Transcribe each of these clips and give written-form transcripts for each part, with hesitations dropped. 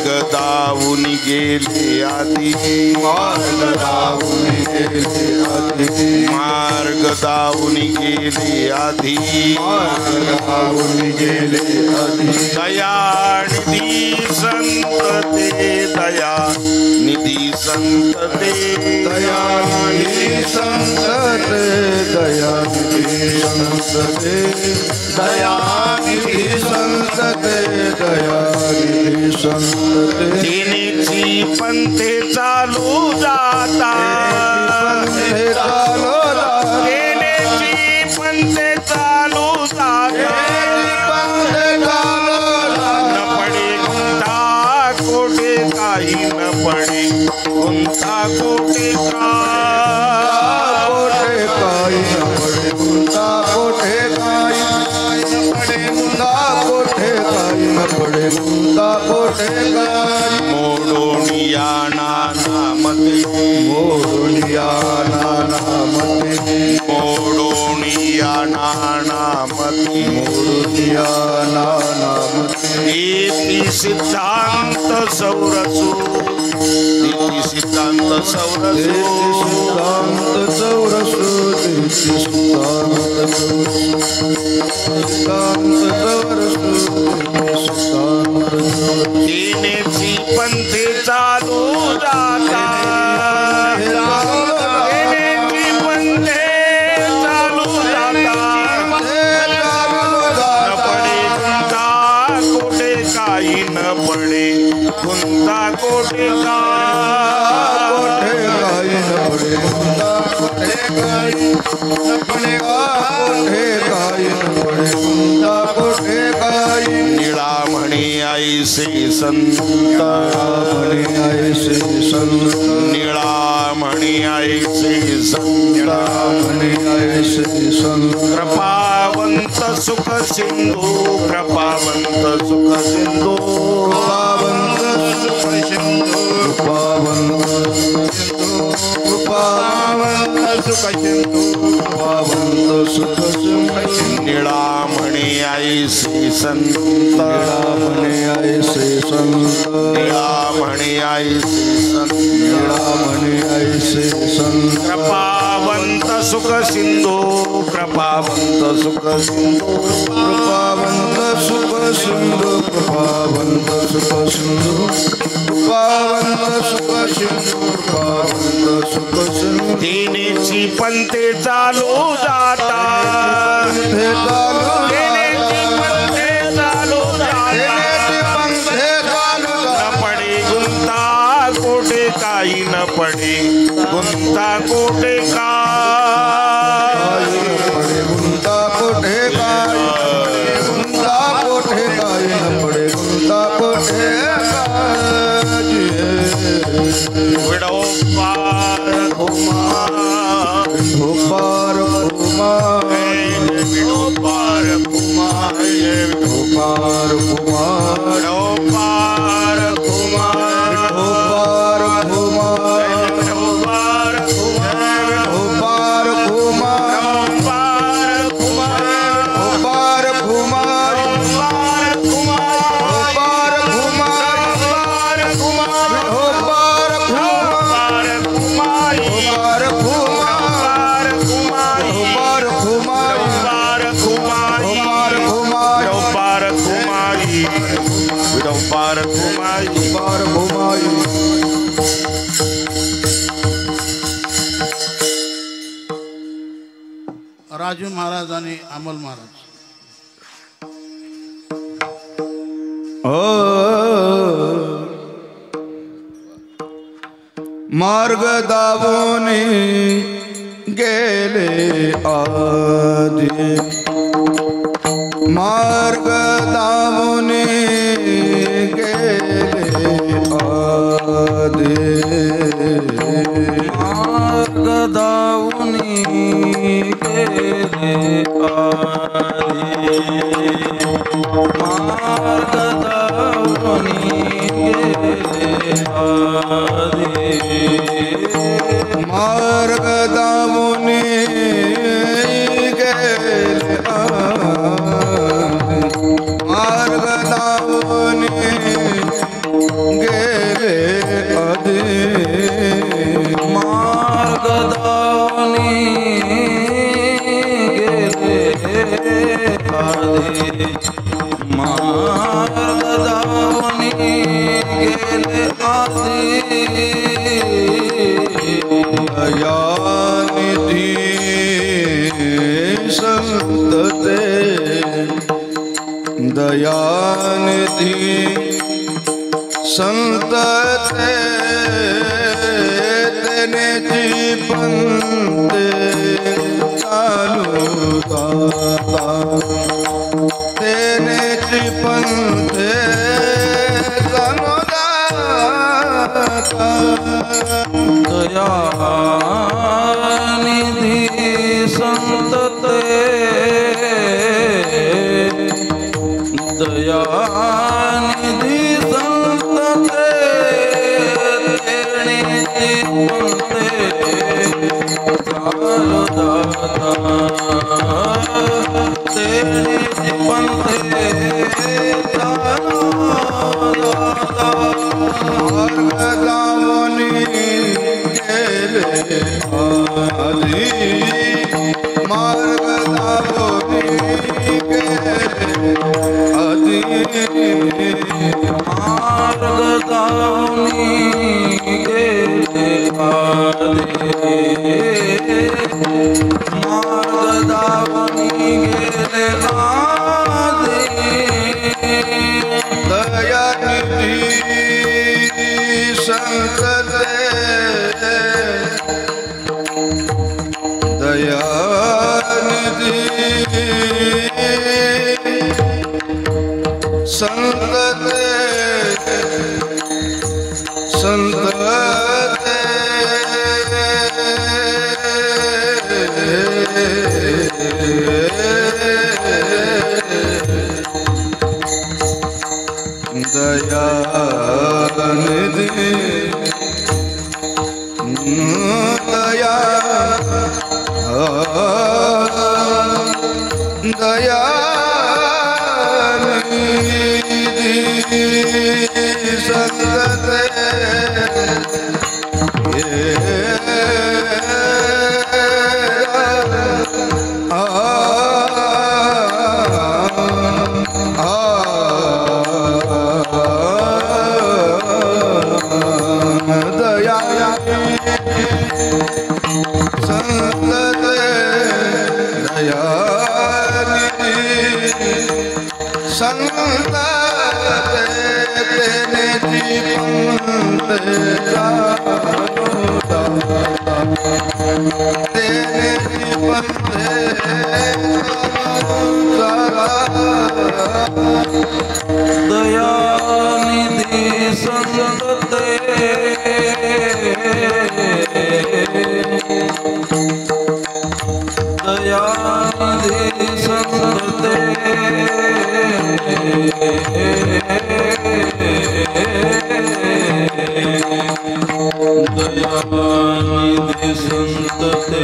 मार्ग दावून गेले आधी, मार्ग दावून गेले आधी, मार्ग दावून गेले आधी, मार्ग दावून गेले आधी. दयानिधी संत ते, दयानिधी संत ते, दयानिधी संत ते, दयानिधी संत ते, दयानिधी संत ते, दयानिधी संत ते. तिनेची पंथे चालू जाता, पंथे चालू जाता, तिनेची पंथे चालू जाता, पंथे चालू न पडे गुंता कोठे काही, न पडे गुंता कोठे का, कोठे काही न पडे गुंता, कोठे काही न पडे गुंता, कोठे काही न पडे गुंता, कोठे काही. मोडोनिया नानामते, मोडोनिया नानामते, मोडोनिया नानामते, मोडोनिया नानामते. इति सिद्धांत सौरसु, इति सिद्धांत सौरसु, सिद्धांत चौरसु, सिद्धांत चौरसु, सिद्धांत. तिनेची पंथे चालू जाता, तिनेची पंथे चालू जाता, न पडे गुंता कोठे काही, न पडे गुंता कोठे का, कोठे काही न पडे गुंता, कोठे काही न पडे, कोठे काही न पडे गुंता, कोठे काही. निळा म्हणे ऐसे संत, म्हणे ऐसे संत, निळा म्हणे ऐसे संत, म्हणे ऐसे संत. कृपावंत सुख सिंधू, कृपावंत सुख सिंधू, कृपावंत सुख सिंधू, कृपावंत सुख सिंधू, कृपावंत सुख सिंधू. निळा म्हणे ऐसे संत, म्हणे ऐसे संत, निळा म्हणे ऐसे संत, म्हणे ऐसे संत. कृपावंत सुख सिंधू, कृपावंत सुख सिंधू, कृपावंत सुख सिंधू, कृपावंत सुख सिंधू, कृपावंत सुख सिंधू, कृपावंत सुख सिंधू. तिनेची पंथे चालू जाता, पंथे चालू तिनेची पंथे चालू जाता, पंथे चालू न पडे गुंता कोठे काही, न पडे गुंता कोठे का, पडे गुंता, कोठे काही गुंता, कोठे काही न पडे गुंता, कोठे काही. विडो पार घुमा, हो पार घुमा, विडो पार घुमा, हो पार घुमा, विडो पार घुमा, हो पार घुमा, विडो पार घुमा, हो पार घुमा, पार घुमा, हो पार घुमा, पार घुमा, पार घुमा, पार घुमा, हो पार घुमा, पार घुमाई, पार घुमा, पार घुमाई, पार घुमा, पार घुमाई, पार घुमा, पार घुमाई, पार घुमाई. पार घुमाई. राजू महाराज आणि अमल महाराज. मार्ग दावून गेले आधी, मार्ग दावून गेले आधी, मार्ग दावून गेले आधी, मार्ग दावून गेले आधी, मार्ग दावून गेले आधी, मार्ग दावून दयानिधि संत ते दयानिधि संत ते तेने जीवंते चालू दाता तेने जीवंते चालू दाता दयानिधि संत ते दयानिधि संत ते तेने जीवंते चालू दाता तेने जीवंते चालू दाता मार्ग दावोनी गेले आदि दयानिधि संत दयानिधि संत संत दयानिधि दया दयानिधि संत संत तेने जीवंते तेने जीवंते दयानिधि संत ते दयानिधि संत ते दयानिधि संत ते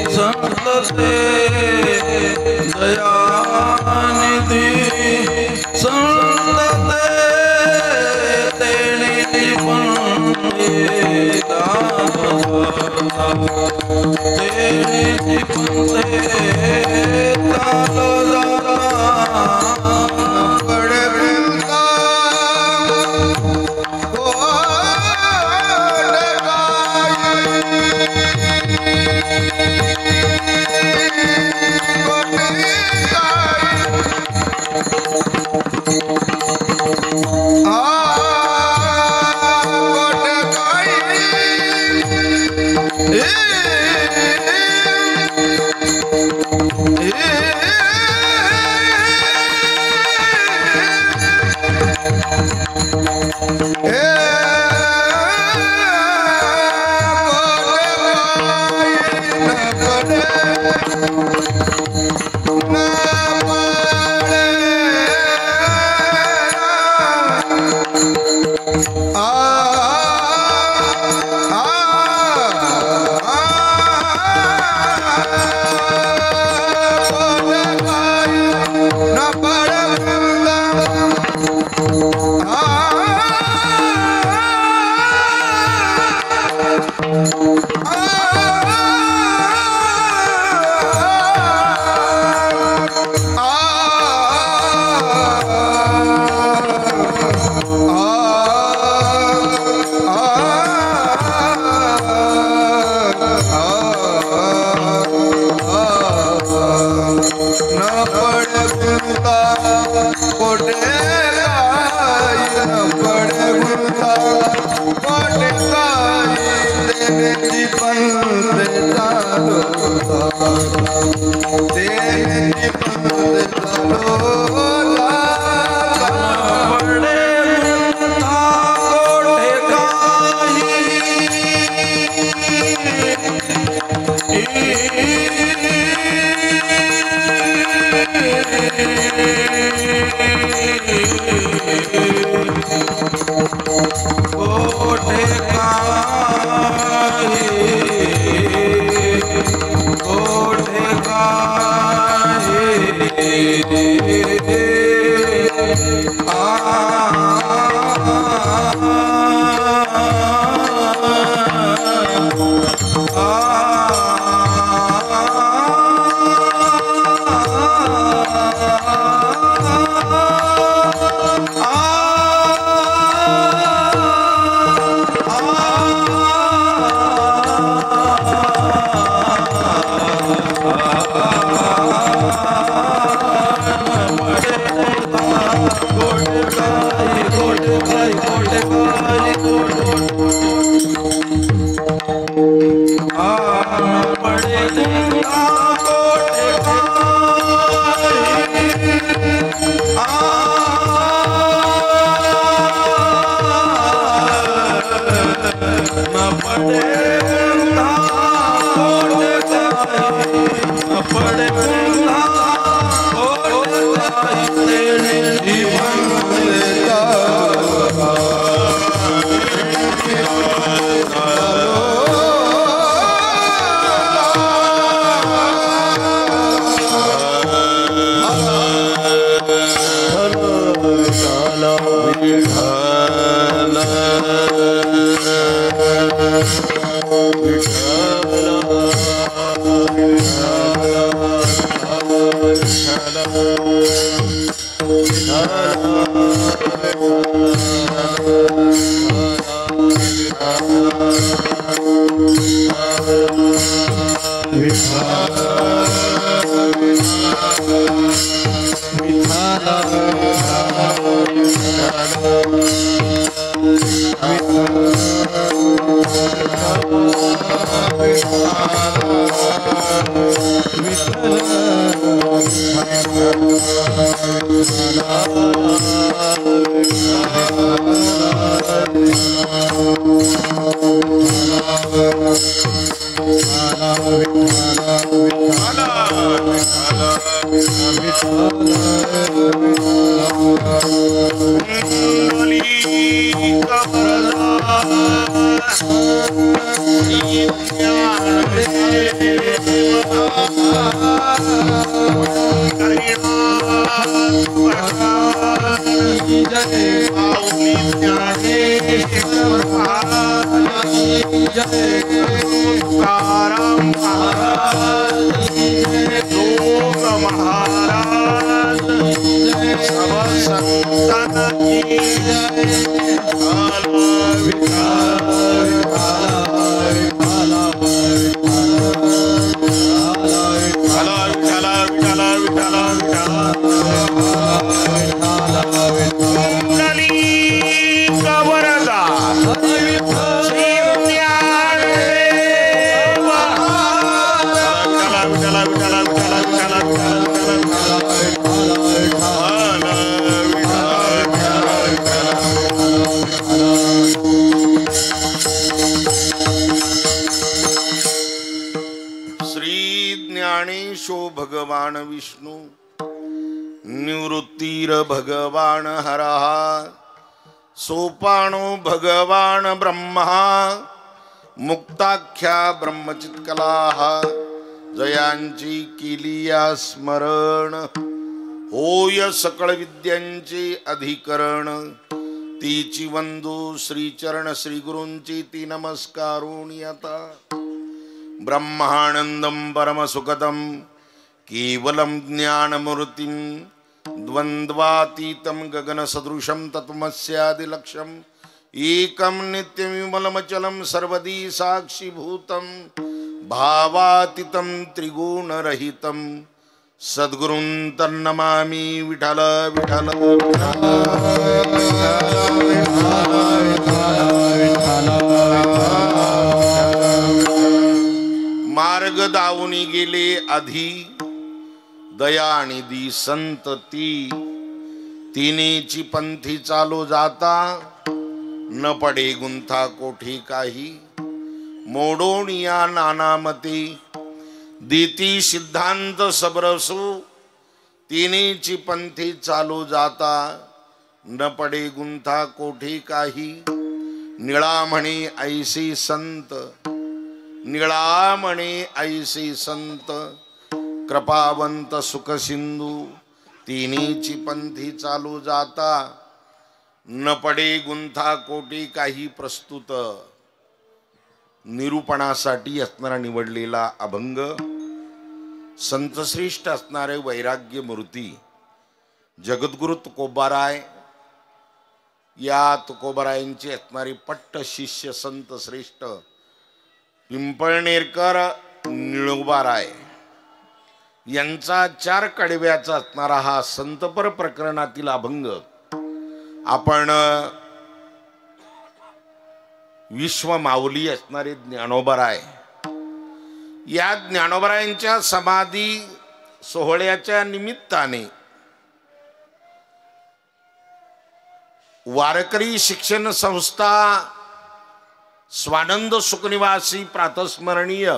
संत ते गुंता कोठे काही न पडे गुंता कोठे काही देण्याची पंते चालो देण्याची पंते चालो भगवान विष्णु निवृत्तिर भगवान हरः सोपानो भगवान ब्रह्मा मुक्ताख्या ब्रह्मचित्कलाः जयांची किलिया स्मरण होय सकळ विद्यांचे अधिकरण तीची वंदू श्रीचरण श्री गुरूंची ती नमस्कारोणी आता ब्रह्मानंदम परम सुखदम केवलम ज्ञानमूर्तिम द्वंद्वातीतम गगन सदृशम तत्मस्यादिलक्ष्यम एकम नित्यविमलमचलम सर्वदी साक्षीभूतम भावातीतम त्रिगुणरहितम सद्गुरुं तन्नमामि विठ्ठल विठ्ठल मार्ग दावुनी गेले आधी दया निधी संत ती तिनेची पंथी चालो जाता न पडे गुंथा कोठी काही मोडोनिया नानामती दीती सिद्धांत सबरसू तिनेची पंथी चालू जाता न पडे गुंथा कोठी काही निळा म्हणे ऐसी संत निळा म्हणे ऐसी संत कृपावंत सुख सिंधू तिनेची पंथी चालू जाता न पडे गुंथा कोटी काही प्रस्तुत निरूपणासाठी असणारा निवडलेला अभंग संतश्रेष्ठ असणारे वैराग्य मूर्ती जगद्गुरु तुकोबाराय या तुकोबारायांची असणारी पट्ट शिष्य संत श्रेष्ठ पिंपळनेरकर निळोबाराय यांचा 4 कडव्याचा असणारा हा संतपर प्रकरणातील अभंग आपण विश्व माऊली असणारे ज्ञानोबाराय या ज्ञानोबारायांच्या समाधी सोहळ्याच्या निमित्ताने वारकरी शिक्षण संस्था स्वानंद सुखनिवासी प्रातस्मरणीय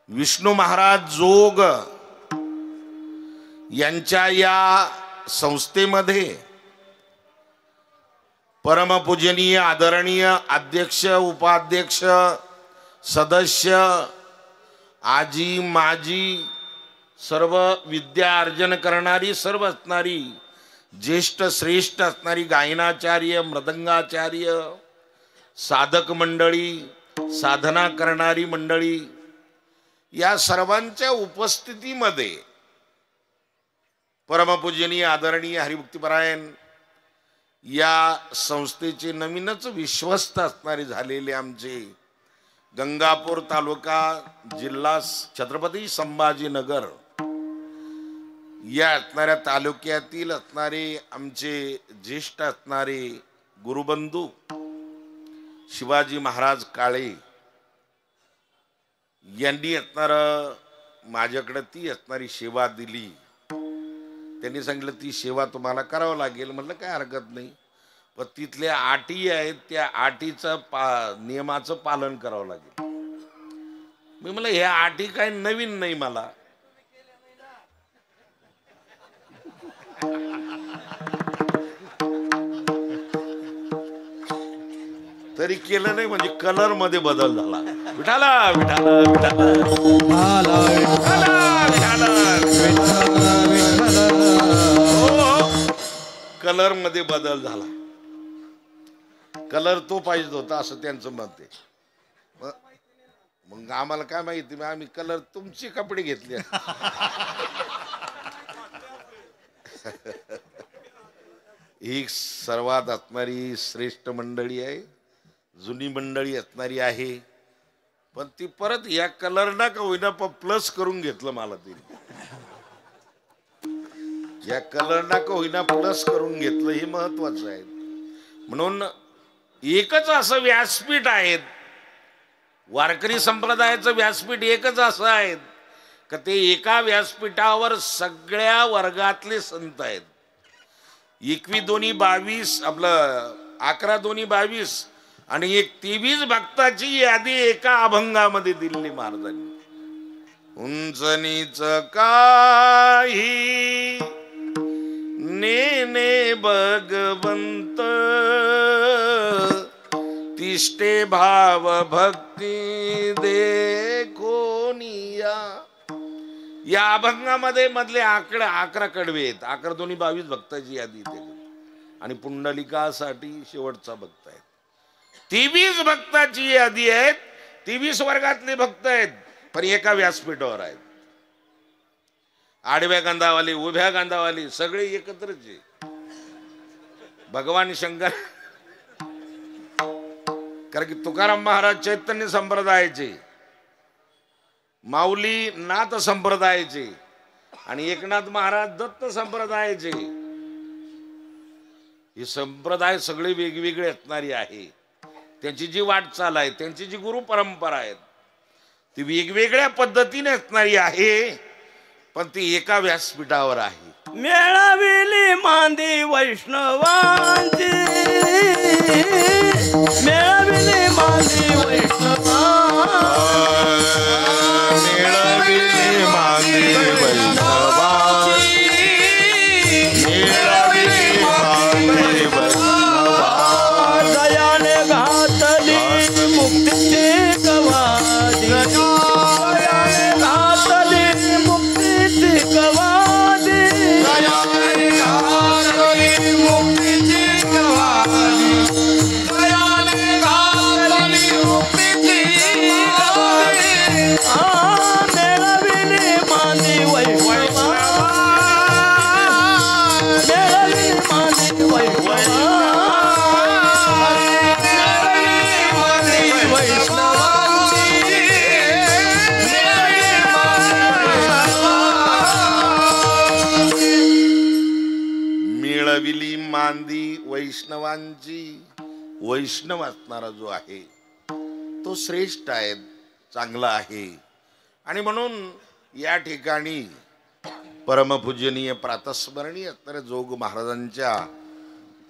विष्णू महाराज जोग यांच्या या संस्थेमध्ये परमपूजनीय आदरणीय अध्यक्ष उपाध्यक्ष सदस्य आजी माजी सर्व विद्या अर्जन करणारी सर्व असणारी ज्येष्ठ श्रेष्ठ असणारी गायनाचार्य मृदंगाचार्य साधक मंडळी साधना करणारी मंडळी या सर्वांच्या उपस्थितीमध्ये परमपूजनीय आदरणीय हरिभक्तीपरायण या संस्थेचे नवीनच विश्वस्त असणारे झालेले आमचे गंगापूर तालुका जिल्हा छत्रपती संभाजीनगर या असणाऱ्या तालुक्यातील असणारे आमचे ज्येष्ठ असणारे गुरुबंधू शिवाजी महाराज काळे यांनी असणार माझ्याकडे ती असणारी सेवा दिली. त्यांनी सांगितलं ती सेवा तुम्हाला करावं लागेल. म्हटलं काय हरकत नाही, पण तिथल्या अटी आहेत त्या अटीचं नियमाचं पालन करावं लागेल. मी म्हटलं ह्या अटी काय नवीन नाही मला. तरी केलं नाही म्हणजे कलर मध्ये बदल झाला. विठाला विठाला कलर मध्ये बदल झाला. कलर तो पाहिजे होता असं त्यांचं मत आहे. मग आम्हाला काय माहिती, आम्ही कलर तुमची कपडे घेतले. ही सर्वात असणारी श्रेष्ठ मंडळी आहे, जुनी मंडळी असणारी आहे. पण ती परत या कलर ना का होईना पण प्लस करून घेतलं मला. तिने या कलर ना का होईना प्लस करून घेतलं, हे महत्वाचं आहे. म्हणून एकच असं व्यासपीठ आहेत, वारकरी संप्रदायाचं व्यासपीठ एकच असं आहे का ते एका व्यासपीठावर सगळ्या वर्गातले संत आहेत. 21 2 22 आपलं 11 2 22 आणि एक 23 भक्ताची यादी एका अभंगामध्ये दिलेली महाराजांनी. उंच नीच काही नेने भगवंत तिष्ठे भाव भक्ती देखोनिया. या अभंगामध्ये मधले 11 कडवे आहेत. 11 2 22 भक्ताची यादी इथे आणि पुंडलिकासाठी शेवटचा भक्त आहे. 23 भक्ताची यादी आहेत. 23 वर्गातले भक्त आहेत पण एका व्यासपीठावर आहेत. आडव्या गांधावाले उभ्या गांधावाले सगळे एकत्रच आहे. भगवान शंकर, कारण की तुकाराम महाराज चैतन्य संप्रदायाचे, माऊली नाथ संप्रदायाचे, आणि एकनाथ महाराज दत्त संप्रदायाचे. हे संप्रदाय सगळे वेगवेगळे असणारी आहे. त्यांची जी वाटचाल आहे, त्यांची जी गुरु परंपरा आहे ती वेगवेगळ्या पद्धतीने असणारी आहे, पण ती एका व्यासपीठावर आहे. मेळाविली मांदी वैष्णवांची, मेळाविली मांदी वैष्णवांची, मेळाविली मांदी वैष्णवांची, मेळाविली मांदी वैष्णवांची, दयाने घातली मुक्तीची कवादी, दयाने घातली मुक्तीची कवादी, दयाने घातली मुक्तीची कवादी, दयाने घातली मुक्तीची कवादी. मेळाविली मांदी वैष्णवांची, मेळाविली मांदी वैष्णवांची, मेळाविली मांदी वैष्णवांची, मेळाविली मांदी. मिळविली मांदी वैष्णवांची. वैष्णव असणारा जो आहे तो श्रेष्ठ आहे, चांगला आहे. आणि म्हणून या ठिकाणी परमपूजनीय प्रातस्मरणीय असणाऱ्या जोग महाराजांच्या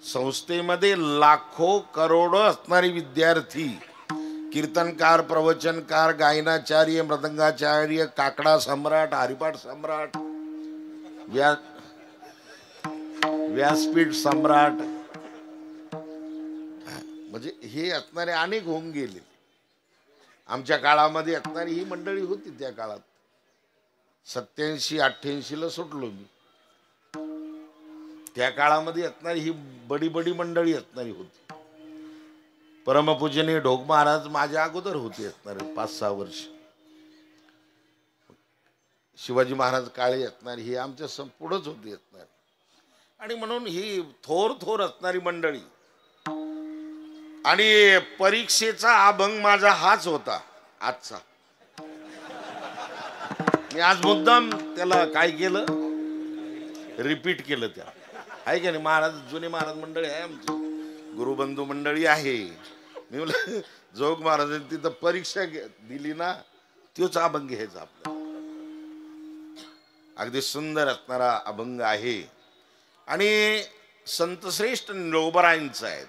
संस्थेमध्ये लाखो करोडो असणारे विद्यार्थी, कीर्तनकार, प्रवचनकार, गायनाचार्य, मृदंगाचार्य, काकडा सम्राट, हरिपाठ सम्राट, व्यासपीठ सम्राट, म्हणजे हे असणारे अनेक होऊन गेले. आमच्या काळामध्ये असणारी ही मंडळी होती. त्या काळात 87-88 सुटलो मी. त्या काळामध्ये असणारी ही बडी बडी मंडळी असणारी होती. परमपूजनीय ढोक महाराज माझ्या अगोदर होते असणारे 5-6 वर्ष. शिवाजी महाराज काळे असणारी ही आमच्या पुढंच होती असणारी. आणि म्हणून ही थोर थोर असणारी मंडळी. आणि परीक्षेचा अभंग माझा हाच होता आजचा. मी आज मुद्दाम त्याला काय केलं, रिपीट केलं. त्या आहे का नाही, महाराज जुने महाराज मंडळी आहे, आमची गुरुबंधू मंडळी आहे. मी म्हणलं जोग महाराजांनी तिथं परीक्षा दिली ना, तोच अभंग घ्यायचा आपला. अगदी सुंदर असणारा अभंग आहे. आणि संतश्रेष्ठ निळोबरायांचं आहे.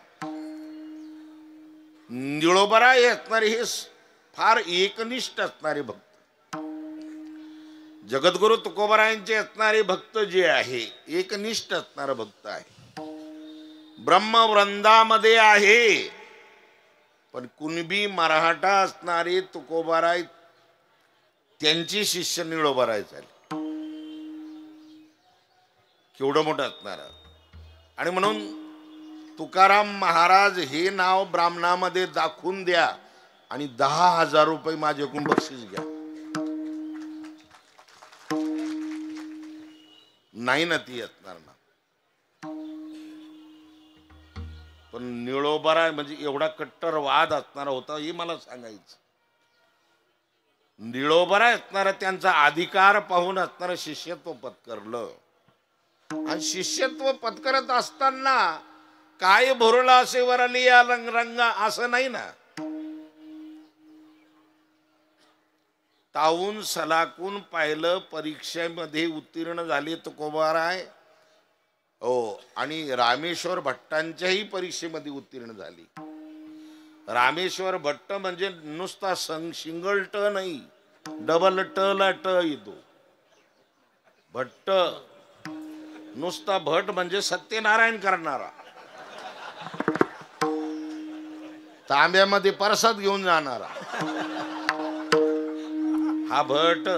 निळोबरा हे असणारे हे फार एकनिष्ठ असणारे भक्त, जगद्गुरु तुकोबरायांचे असणारे भक्त जे आहे, एकनिष्ठ असणारा भक्त आहे. ब्रह्मवृंदामध्ये आहे, पण कुणबी मराठा असणारे तुकोबाराय त्यांची शिष्य निळोबराय झाले. केवढं मोठं असणार. आणि म्हणून तुकाराम महाराज हे नाव ब्राह्मणामध्ये दाखवून द्या आणि 10,000 रुपये माझ्याकडून बक्षीस घ्या. नाही ना ती असणार ना. पण निळोबरा म्हणजे एवढा कट्टर वाद असणारा होता हे मला सांगायचं. निळोबरा असणारा त्यांचा अधिकार पाहून असणारं शिष्यत्व पत्करलं. आणि शिष्यत्व पत्करत असताना काय भरला असे वरली या रंगा असं नाही ना. तावून सलाकून पाहिलं, परीक्षेमध्ये उत्तीर्ण झाले तुकोबाराय. हो, आणि रामेश्वर भट्टांच्याही परीक्षेमध्ये उत्तीर्ण झाली. रामेश्वर भट्ट म्हणजे नुसता सिंगल ट नाही, डबल ट ला ट येतो. भट्ट नुसता भट म्हणजे सत्यनारायण करणारा, तांब्यामध्ये परसाद घेऊन जाणारा हा भट.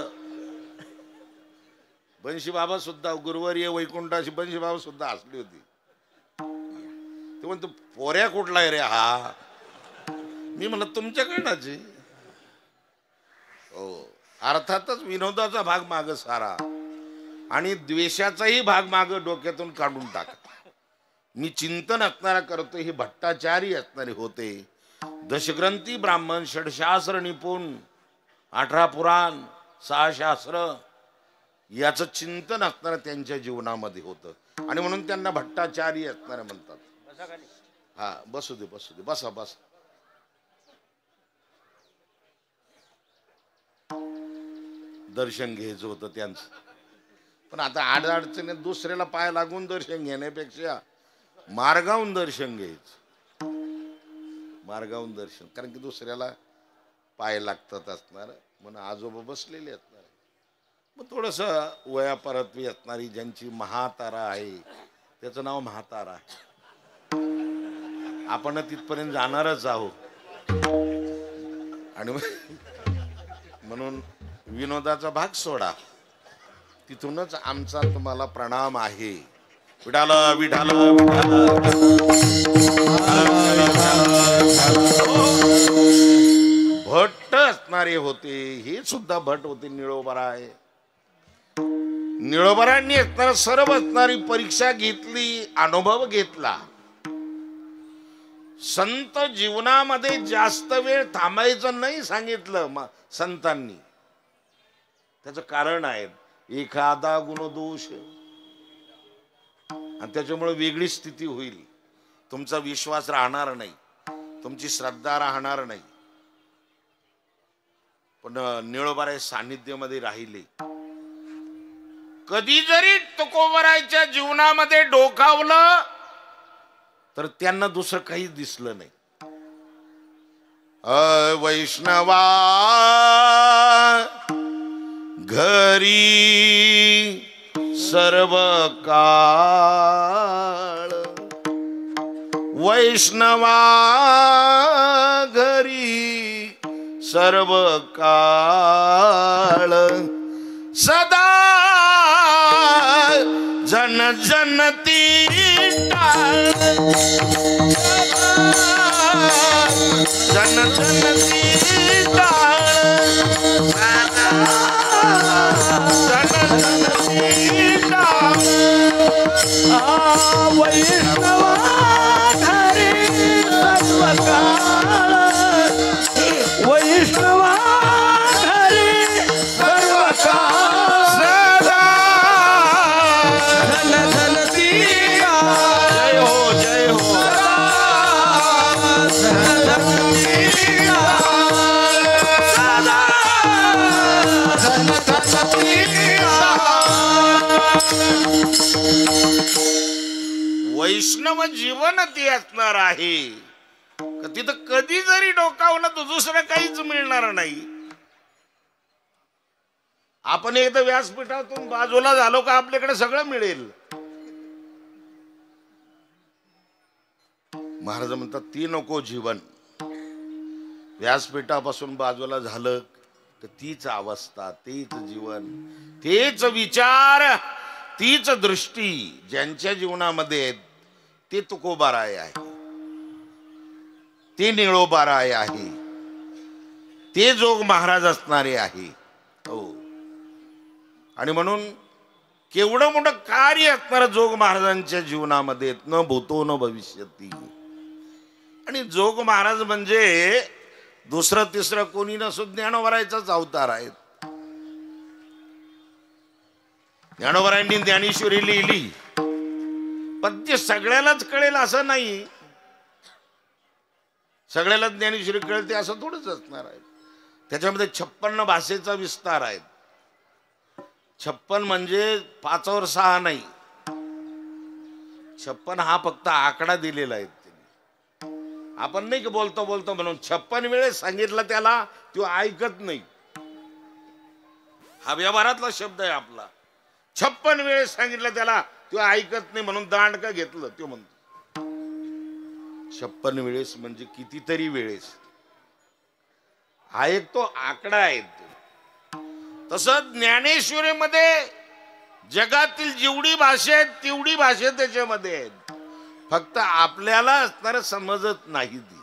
बंशी बाबा सुद्धा गुरुवर्य वैकुंठाशी बंशी बाबा सुद्धा हसली होती. ते म्हणतो पोऱ्या कुठला आहे रे हा. मी म्हणलं तुमच्याकडनंच. हो, अर्थातच विनोदाचा भाग माग सारा आणि द्वेषाचाही भाग माग डोक्यातून काढून टाका. मी चिंतन असणारा करतो. हे भट्टाचारी असणारे होते. दशग्रंथी ब्राह्मण, षडशास्त्र निपुण, 18 पुराण, 6 शास्त्र याचं चिंतन असणारं त्यांच्या जीवनामध्ये होतं आणि म्हणून त्यांना भट्टाचार्य असणारे म्हणतात. हा बसू दे बसू दे बसा बसा. दर्शन घ्यायचं होतं त्यांचं, पण आता अडचणीत दुसऱ्याला पाय लागून दर्शन घेण्यापेक्षा मार्गावून दर्शन घ्यायचं. मार्गावून दर्शन, कारण की दुसऱ्याला पाय लागतात असणार म्हणून आजोबा बसलेले असणार. मग थोडस वयापरत्वी असणारी ज्यांची महातारा आहे त्याचं नाव महातारा आहे. आपण तिथपर्यंत जाणारच आहोत आणि म्हणून विनोदाचा भाग सोडा. तिथूनच आमचा तुम्हाला प्रणाम आहे. विठाल विठाल भट्ट असणारे होते, हे सुद्धा भट होते. निळोबराय, निळोबरांनी असणारा सर्व असणारी परीक्षा घेतली, अनुभव घेतला. संत जीवनामध्ये जास्त वेळ थांबायचं नाही सांगितलं संतांनी. त्याचं कारण आहे एखादा गुणदोष, आणि त्याच्यामुळे वेगळी स्थिती होईल. तुमचा विश्वास राहणार नाही, तुमची श्रद्धा राहणार नाही. पण निळोबाराय सान्निध्यामध्ये राहिले. कधी जरी तुकोबरायच्या जीवनामध्ये डोकावलं तर त्यांना दुसरं काहीच दिसलं नाही. वैष्णवा घरी सर्व काळ, वैष्णवा घरी सर्व काळ, सदा जन जनती टाळ, जन जनती टाळ, जन जनती टाळ. वैष्णवा घरी सर्व काळ, वैष्णवा घरी सर्व काळ, सदा धन धनती काळ. जय हो जय हो. धन धनती काळ, सदा धन धनती काळ. वैष्णव जीवन ते असणार आहे. तिथं कधी जरी डोकावलं तर दुसरं काहीच मिळणार नाही. आपण एकदा व्यासपीठातून बाजूला झालो का आपल्याकडे सगळं मिळेल. महाराज म्हणतात ती नको जीवन. व्यासपीठापासून बाजूला झालं तर तीच अवस्था, तेच जीवन, तेच विचार, तीच दृष्टी ज्यांच्या जीवनामध्ये ते तुकोबाराय आहे, ते निळोबाराय आहे, ते जोग महाराज असणारे आहे. हो, आणि म्हणून केवढं मोठं कार्य असणारं जोग महाराजांच्या जीवनामध्ये, न भूतो न भविष्यती. आणि जोग महाराज म्हणजे दुसरं तिसरं कोणी नसून ज्ञानोबरायचाच अवतार आहेत. ज्ञानोबरायांनी ज्ञानेश्वरी लिहिली, पण ते सगळ्यालाच कळेल असं नाही. सगळ्याला ज्ञानेश्वरी कळते असं थोडंच असणार आहे. त्याच्यामध्ये 56 भाषेचा विस्तार आहे. 56 म्हणजे 5वर 6 नाही. 56 हा फक्त आकडा दिलेला आहे. आपण नाही की बोलतो बोलतो म्हणून 56 वेळेस सांगितलं त्याला, तो ऐकत नाही. हा व्यवहारातला शब्द आहे आपला. 56 वेळेस सांगितलं त्याला, तो ऐकत नाही म्हणून दांडका घेतलं. तो म्हणतो 56 वेळेस म्हणजे कितीतरी वेळेस. हा एक तो आकडा आहे. तसं ज्ञानेश्वरीमध्ये जगातील जेवढी भाषा आहेत तेवढी भाषा त्याच्यामध्ये आहेत. फक्त आपल्याला असणार समजत नाही ती.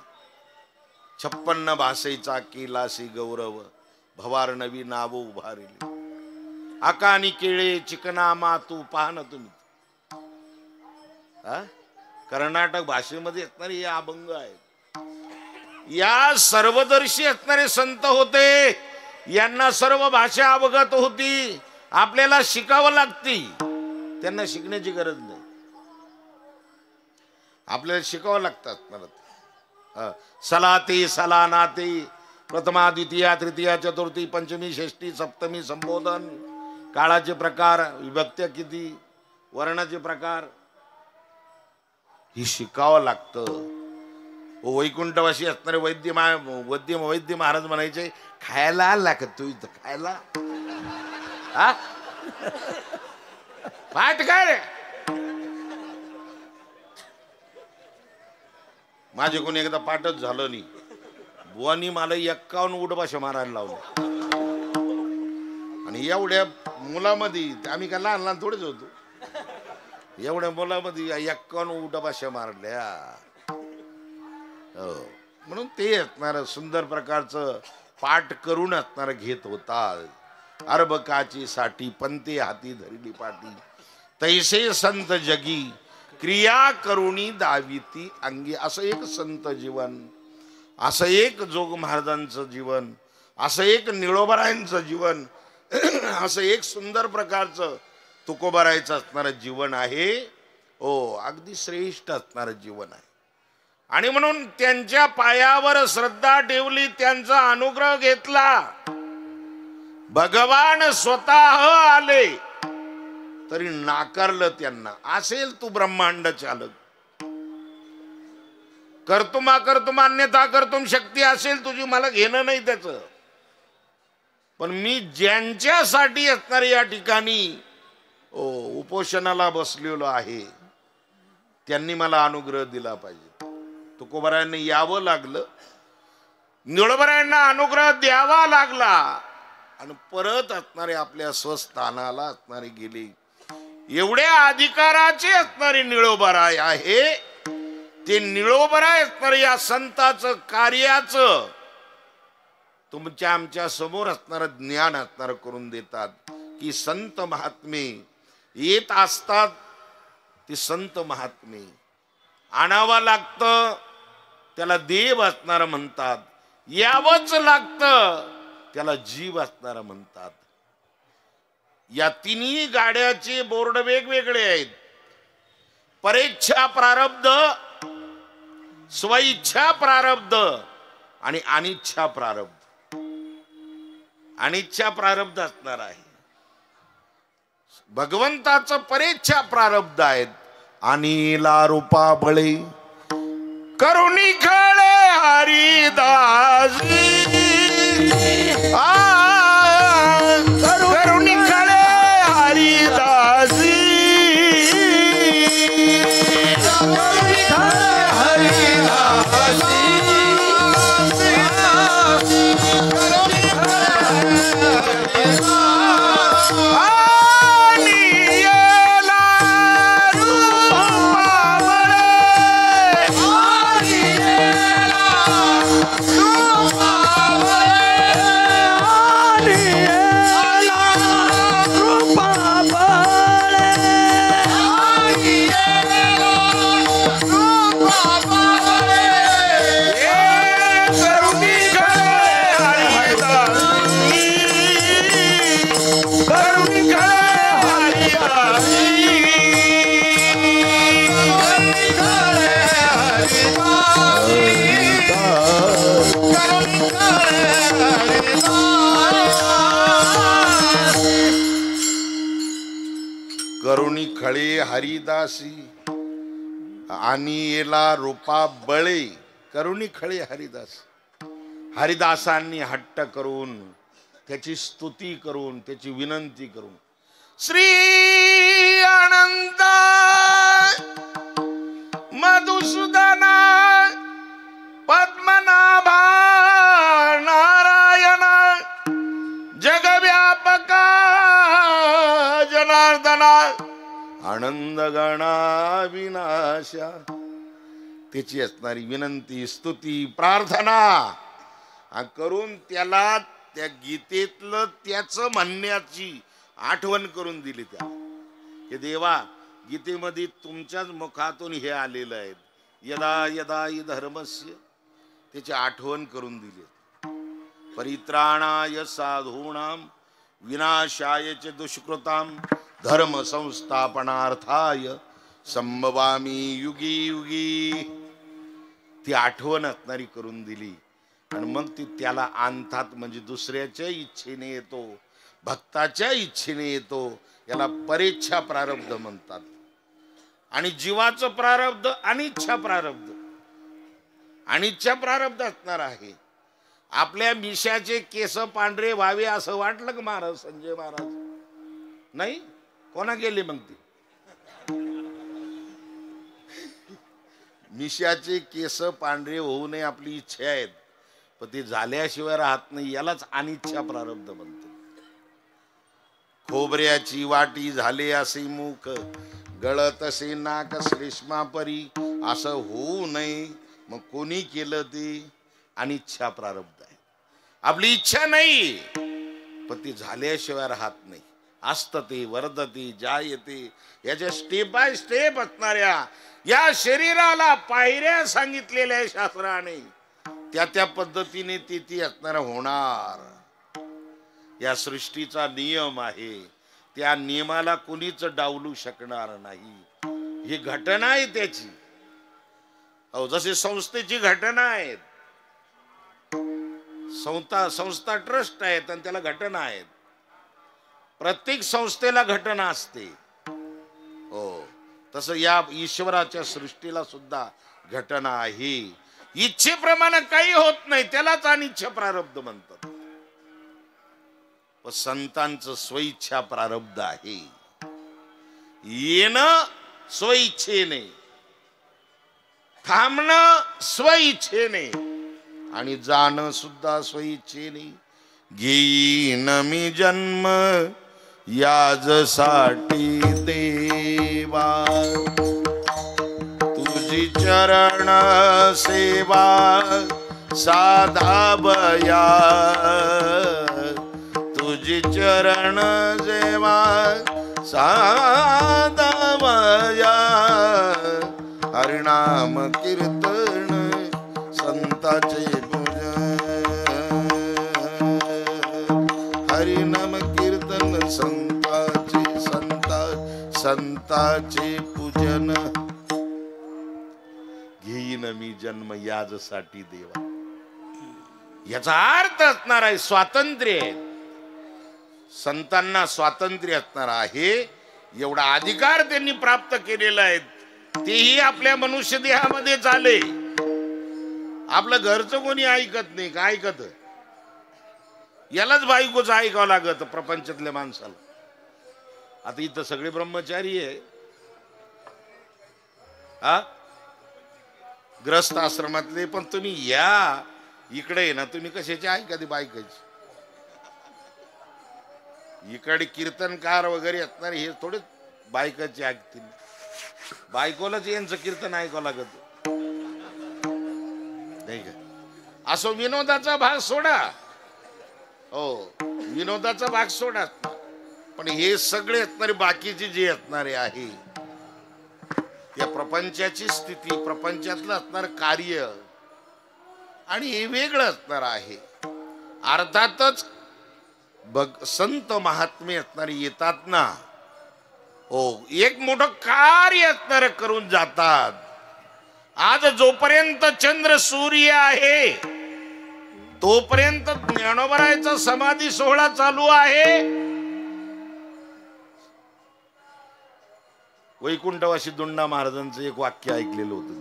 56 भाषेचा केलासी गौरव, भवार नवी नाव उभारली, आकानी केळे चिकना मातू. पहा ना तुम्ही, कर्नाटक भाषेमध्ये असणारे हे अभंग आहेत. या सर्वदर्शी असणारे संत होते. यांना सर्व भाषा अवगत होती. आपल्याला शिकावं लागते, त्यांना शिकण्याची गरज नाही. आपल्याला शिकावं लागतात. मला सलाते सलानाते प्रथमा द्वितीया तृतीया चतुर्थी पंचमी षष्ठी सप्तमी संबोधन, काळाचे प्रकार, विभक्त्या किती, वर्णाचे प्रकार, ही शिकावं लागतं. वैकुंठवासी असणारे वैद्य महाराज म्हणायचे, खायला लागतो इथं खायला. हा पाठ काय रे. माझे कोणी एकदा पाठच झालं नाही. बुवानी मला 51 उडभाषा मारायला लावलं. आणि एवढ्या मुलामध्ये, आम्ही काय लहान लहान थोडेच होतो, एवढ्या मुलामध्ये 51 उडभाषा मारल्या. म्हणून ते असणार सुंदर प्रकारचं पाठ करून असणार घेत होता. अर्भकाची साठी पंते हाती धरली पाठी, तैसे संत जगी क्रिया करुणी दाविती अंगी. असं एक संत जीवन, असं एक जोग महाराजांचं जीवन, असं एक निळोबारायांचं जीवन, असं एक सुंदर प्रकारचं तुकोबारायचं असणारं जीवन आहे. अगदी श्रेष्ठ असणारं जीवन आहे. आणि म्हणून त्यांच्या पायावर श्रद्धा ठेवली, त्यांचा अनुग्रह घेतला. भगवान स्वतः आले तरी नाकारलं त्यांना. असेल तू ब्रह्मांड चालक, कर्तुम अकर्तुम अन्यथा कर्तुम शक्ती असेल तुझी, मला घेणं नाही त्याच. पण मी ज्यांच्यासाठी असणार या ठिकाणी उपोषणाला बसलेलो आहे, त्यांनी मला अनुग्रह दिला पाहिजे. तुकोबारायांना यावं लागलं, निळोबारायांना अनुग्रह द्यावा लागला. आणि परत असणारे आपल्या स्वस्थानाला असणारे गेले. एवढ्या अधिकाराचे असणारे निळोबाराय आहे. ते निळोबाराय असणारे या संताचं कार्याचं तुमच्या आमच्या समोर असणारं ज्ञान असणारं करून देतात. की संत महात्मे येत असतात, ते संत महात्मे आणावं लागतं, त्याला देव असणारं म्हणतात. यावंच लागतं, त्याला जीव असणारं म्हणतात. या तिन्ही गाड्याचे बोर्ड वेगवेगळे आहेत. परेच्छा प्रारब्ध, स्वइच्छा प्रारब्ध आणि अनिच्छा प्रारब्ध. अनिच्छा प्रारब्ध असणार आहे. भगवंताचं परेच्छा प्रारब्ध आहेत. अनिला रूपा बळे करुणी खळे हरिदासी, करुणी खळे हरिदासी, करुणी खळे हरिदासी आणि येला रूपा बळे. करुणी खळे हरिदास, हरिदासांनी हट्ट करून, त्याची स्तुती करून, त्याची विनंती करून, श्री अनंत मधुसूदना पद्मनाभा नारायणा जगव्यापका जनार्दना आनंद गणा विनाशा. त्याची असणारी विनंती, स्तुती, प्रार्थना करून त्याला त्या गीतेतलं त्याचं म्हणण्याची आठवण करून दिली. त्या हे देवा, गीतेमध्ये तुमच्याच मुखातून हे आलेलं आहे. यदा यदा हि धर्मस्य, त्याची आठवण करून दिली. परित्राणाय साधूनां विनाशाय च दुष्कृताम धर्म संस्थापनार्थाय संभवामी युगी युगी. ती आठवण असणारी करून दिली आणि मग ती त्याला आणतात. म्हणजे दुसऱ्याच्या इच्छेने येतो, भक्ताच्या इच्छेने येतो. याला परेच्छा प्रारब्ध म्हणतात. आणि जीवाचं प्रारब्ध अनिच्छा प्रारब्ध. अनिच्छा प्रारब्ध असणार आहे. आपल्या मिशाचे केस पांढरे व्हावे असं वाटलं का महाराज संजय महाराज? नाही. कोणा गेले मग ते? मिशाचे केस पांढरे होऊ नये आपली इच्छा आहेत, पण ते झाल्याशिवाय राहत नाही. यालाच अनिच्छा प्रारब्ध म्हणते. खोबऱ्याची वाटी झाले असे मुख, गळत असे नाक श्लेष्मा परी. असं होऊ नये. मग कोणी केलं ते? अनिच्छा प्रारब्ध आहे. आपली इच्छा नाही, पण ती झाल्याशिवाय राहत नाही. असतते वर्धते जायते. याच्या स्टेप बाय स्टेप असणाऱ्या या शरीराला पायऱ्या सांगितलेल्या शास्त्राने, त्या पद्धतीने ती असणार होणार. या सृष्टीचा नियम आहे. त्या नियमाला कोणीच डावलू शकणार नाही. ही घटना आहे त्याची. अहो, जशी संस्थेची घटना आहेत. संस्था ट्रस्ट आहेत आणि त्याला घटना आहेत. प्रत्येक संस्थेला घटना असते. हो, तसं या ईश्वराच्या सृष्टीला सुद्धा घटना आहे. इच्छेप्रमाणे काही होत नाही, त्यालाच अनिच्छा प्रारब्ध म्हणतात. पण संतांचं स्वइच्छा प्रारब्ध आहे. येणं स्वइच्छेने, थांबणं स्वइच्छेने आणि जाणं सुद्धा स्वइच्छेने. घेईन मी जन्म याजसाठी देवा, तुझी चरण सेवा साधावया. तुझी चरण सेवा साधावया. हरिनाम कीर्तन संताचे पूजन. हरिनाम कीर्तन संताचे पूजन. घेईन मी जन्म याजसाठी देवा. याचा अर्थ असणार आहे स्वातंत्र्य. संतांना स्वातंत्र्य असणार आहे. एवढा अधिकार त्यांनी प्राप्त केलेला आहे. तेही आपल्या मनुष्य देहामध्ये झाले. आपलं घरचं कोणी ऐकत नाही का? ऐकत? यालाच बायकोच ऐकावं लागत प्रपंचातल्या माणसाला. आता इथं सगळे ब्रह्मचारी आहे. हा, ग्रस्त आश्रमातले. पण तुम्ही या इकडे ना, तुम्ही कशाची ऐका ती बायकाची? इकडे कीर्तनकार वगैरे असणारे हे थोडे बायकाची ऐकतील. बायकोलाच यांचं कीर्तन ऐकावं लागत नाही का? असो, विनोदाचा भाग सोडा. हो, विनोदाचा भाग सोडा. पण हे सगळे असणारे बाकीचे जे असणारे आहे, या प्रपंचाची स्थिती, प्रपंचातलं असणार कार्य आणि हे वेगळं असणार आहे. अर्थातच संत महात्मे असणारे येतात ना, हो, एक मोठं कार्य असणार करून जातात. आज जोपर्यंत चंद्र सूर्य आहे तोपर्यंत ज्ञानोबरायचा समाधी सोहळा चालू आहे. वैकुंठवासी दुंडा महाराजांचं एक वाक्य ऐकलेलं होतं.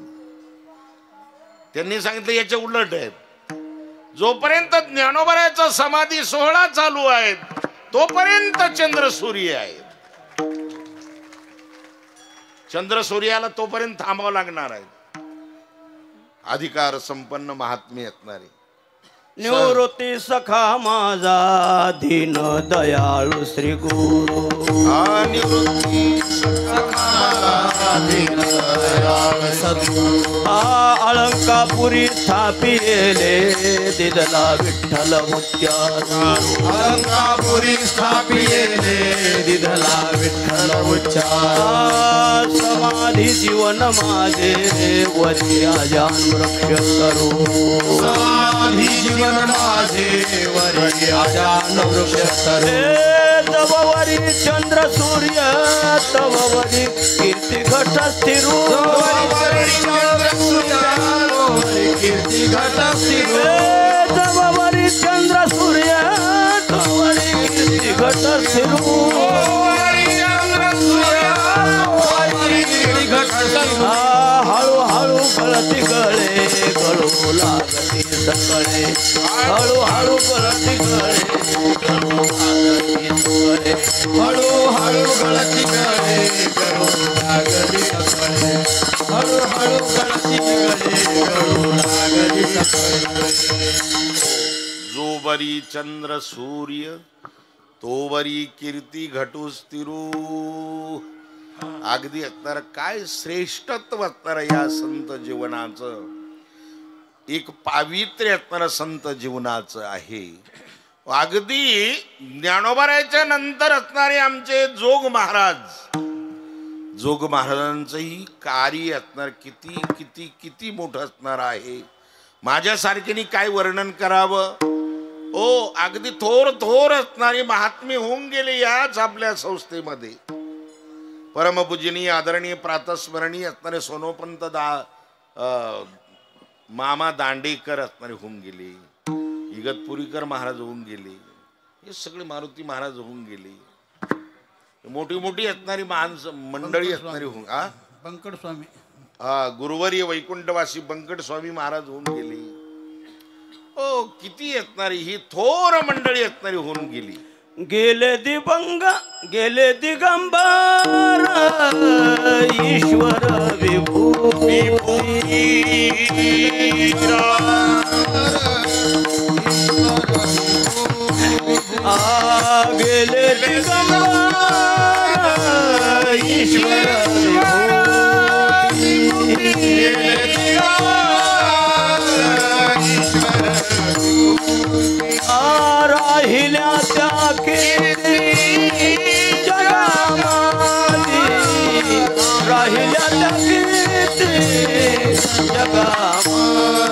त्यांनी सांगितलं याच्या उलट आहे. जोपर्यंत ज्ञानोबरायचा समाधी सोहळा चालू आहे तोपर्यंत चंद्र सूर्य आहे. चंद्र सूर्याला तोपर्यंत थांबावं लागणार आहे. अधिकार संपन्न महात्मे असणारे. निवृत्ती सखा माझा दीन दयाळू श्री गुरु. निवृत्ती सखा दीन दयाळू सद्गुरु. अलंकापुरी स्थापिले दिदला विठ्ठल मुत्याचा. अलंकापुरी स्थापिले दिदला विठ्ठल उच्चार समाधी जीवन माझे वरी अजान वृक्ष तरू समाधी जीवन माझे वरी अजान वृक्ष तरू तव वरी चंद्र सूर्य तव वरी कीर्ती घट स्थिरू कीर्ती घट स्थिरू तव वरी चंद्र सूर्य तव वरी कीर्ती घट स्थिरू हळू हळू गळती गळे गळू लागती सकळे हळू हळू गळती गळे गळू लागती सकळे हळू हळू गळती गळे गळू लागती सकळे हळू हळू गळती गळे गळू लागती सकळे जो बरी चंद्र सूर्य तो बरी कीर्ती घटू स्थिरू. अगदी असणार काय श्रेष्ठत्व असणार या संत जीवनाचं, एक पावित्र्य असणार संत जीवनाचं आहे. अगदी ज्ञानोबाराच्या नंतर असणारे आमचे जोग महाराजांचंही कार्य असणार किती किती किती मोठं असणार आहे. माझ्यासारख्याने काय वर्णन करावं. ओ अगदी थोर थोर असणारे महात्मे होऊन गेले याच आपल्या संस्थेमध्ये. परमपूजनीय आदरणीय प्रातस्मरणीय असणारे सोनोपंत मामा दांडेकर असणारे होऊन गेले. इगतपुरीकर महाराज होऊन गेले. हे सगळे मारुती महाराज होऊन गेले. मोठी मोठी असणारी मंडळी असणारी होऊन बंकट स्वामी गुरुवर्य वैकुंठवासी बंकट स्वामी महाराज होऊन गेले. ओ किती असणारी ही थोर मंडळी असणारी होऊन गेली. गेले दिगंबर ईश्वर विभूती गेले दिगंबर ईश्वर राहिल्या त्या कीर्ती जगामाती राहिल्या त्या कीर्ती जगामाती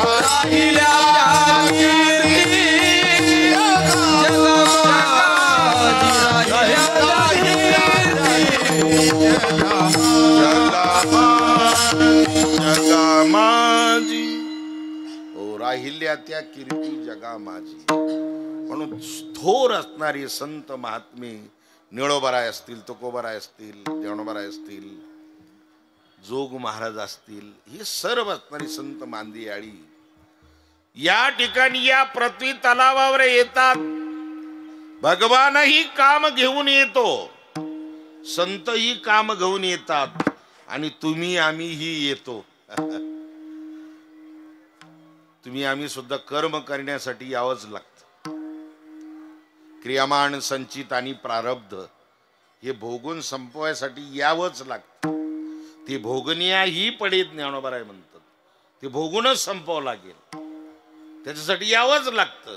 राहिल्या त्या कीर्ती जगामाजी ओ राहिल्या त्या कीर्ती जगा माझी. म्हणून थोर असणारे संत महात्मे निळोबाराय असतील, तुकोबाराय असतील, ज्ञानोबाराय असतील, जोग महाराज असतील, हे सर्व असणारी संत मांदियाळी या ठिकाणी या पृथ्वी तलावावर येतात. भगवानही काम घेऊन येतो, संतही काम घेऊन येतात आणि तुम्ही आम्हीही येतो. तुम्ही आम्ही सुद्धा कर्म करण्यासाठी यावंच लागतं. क्रियामान संचित आणि प्रारब्ध हे भोगून संपवायसाठी यावंच लागतं. ते भोगण्याही पडे ज्ञानोबाराय म्हणतात. ते भोगूनच संपवावं लागेल, त्याच्यासाठी यावंच लागतं.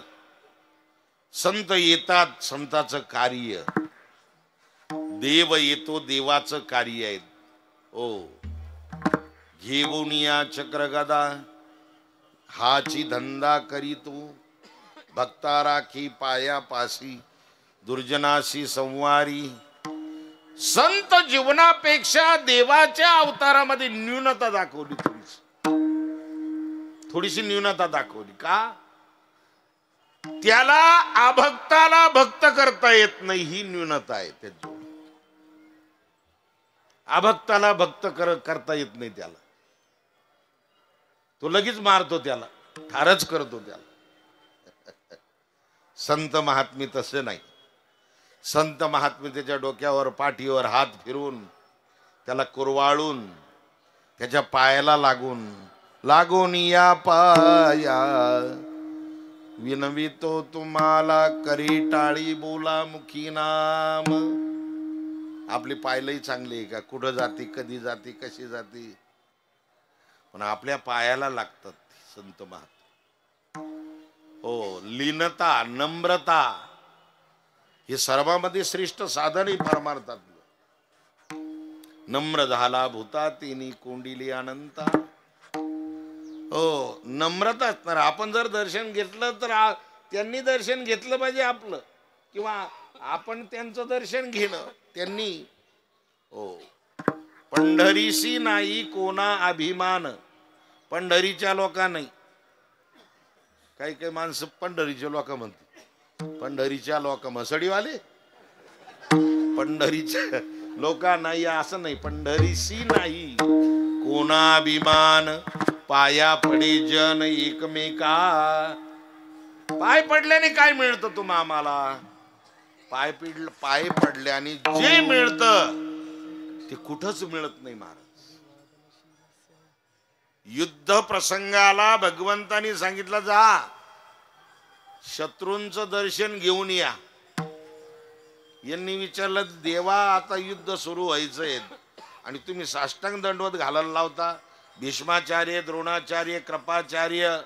संत येतात, संताचं कार्य. देव येतो, देवाचं कार्य आहे. ओ घेऊन या चक्रगदा हाची धंदा करी तू भक्ता राखी पाया पासी दुर्जनाशी संवारी. संत जीवनापेक्षा देवाच्या अवतारामध्ये न्यूनता दाखवली. थोडीशी न्यूनता दाखवली. का? त्याला अभक्ताला भक्त करता येत नाही, ही न्यूनता आहे त्याची. अभक्ताला भक्त करता येत नाही त्याला. तो लगेच मारतो त्याला, ठारच करतो त्याला. संत महात्मे तसे नाही. संत महात्मे त्याच्या डोक्यावर पाठीवर हात फिरून त्याला कुरवाळून त्याच्या पायाला लागून या पाया विनवितो तुम्हाला करी टाळी बोला मुखी नाम. आपली पायलही चांगली आहे का? कुठं जाती, कधी जाती, कशी जाती, पण आपल्या पायाला लागतात संत महात्मे. हो, लीनता, नम्रता हे सर्वांमध्ये श्रेष्ठ साधन परमार्थातलं. नम्र झाला भूता तिनी कोंडिली अनंता. हो, नम्रता असणार. आपण जर दर्शन घेतलं तर त्यांनी दर्शन घेतलं पाहिजे आपलं, किंवा आपण त्यांचं दर्शन घेणं त्यांनी. हो, पंढरीशी नाही कोणा अभिमान. पंढरीच्या लोका नाही. काही काही माणसं पंढरीचे लोक म्हणते, पंढरीच्या लोक मसडीवाले, पंढरीच्या लोका नाही असं नाही. पंढरीशी नाही कोणा अभिमान, पाया पडे जन एकमेका. पाय पडल्याने काय मिळतं तुम्हा आम्हाला? पाय पडल्याने जे मिळतं ते कुठंच मिळत नाही महाराज. युद्ध प्रसंगाला भगवंतानी सांगितलं जा शत्रूंचं दर्शन घेऊन या. यांनी विचारलं देवा आता युद्ध सुरू व्हायचंय आणि तुम्ही साष्टांग दंडवत घालायला लावता. भीष्माचार्य, द्रोणाचार्य, कृपाचार्य,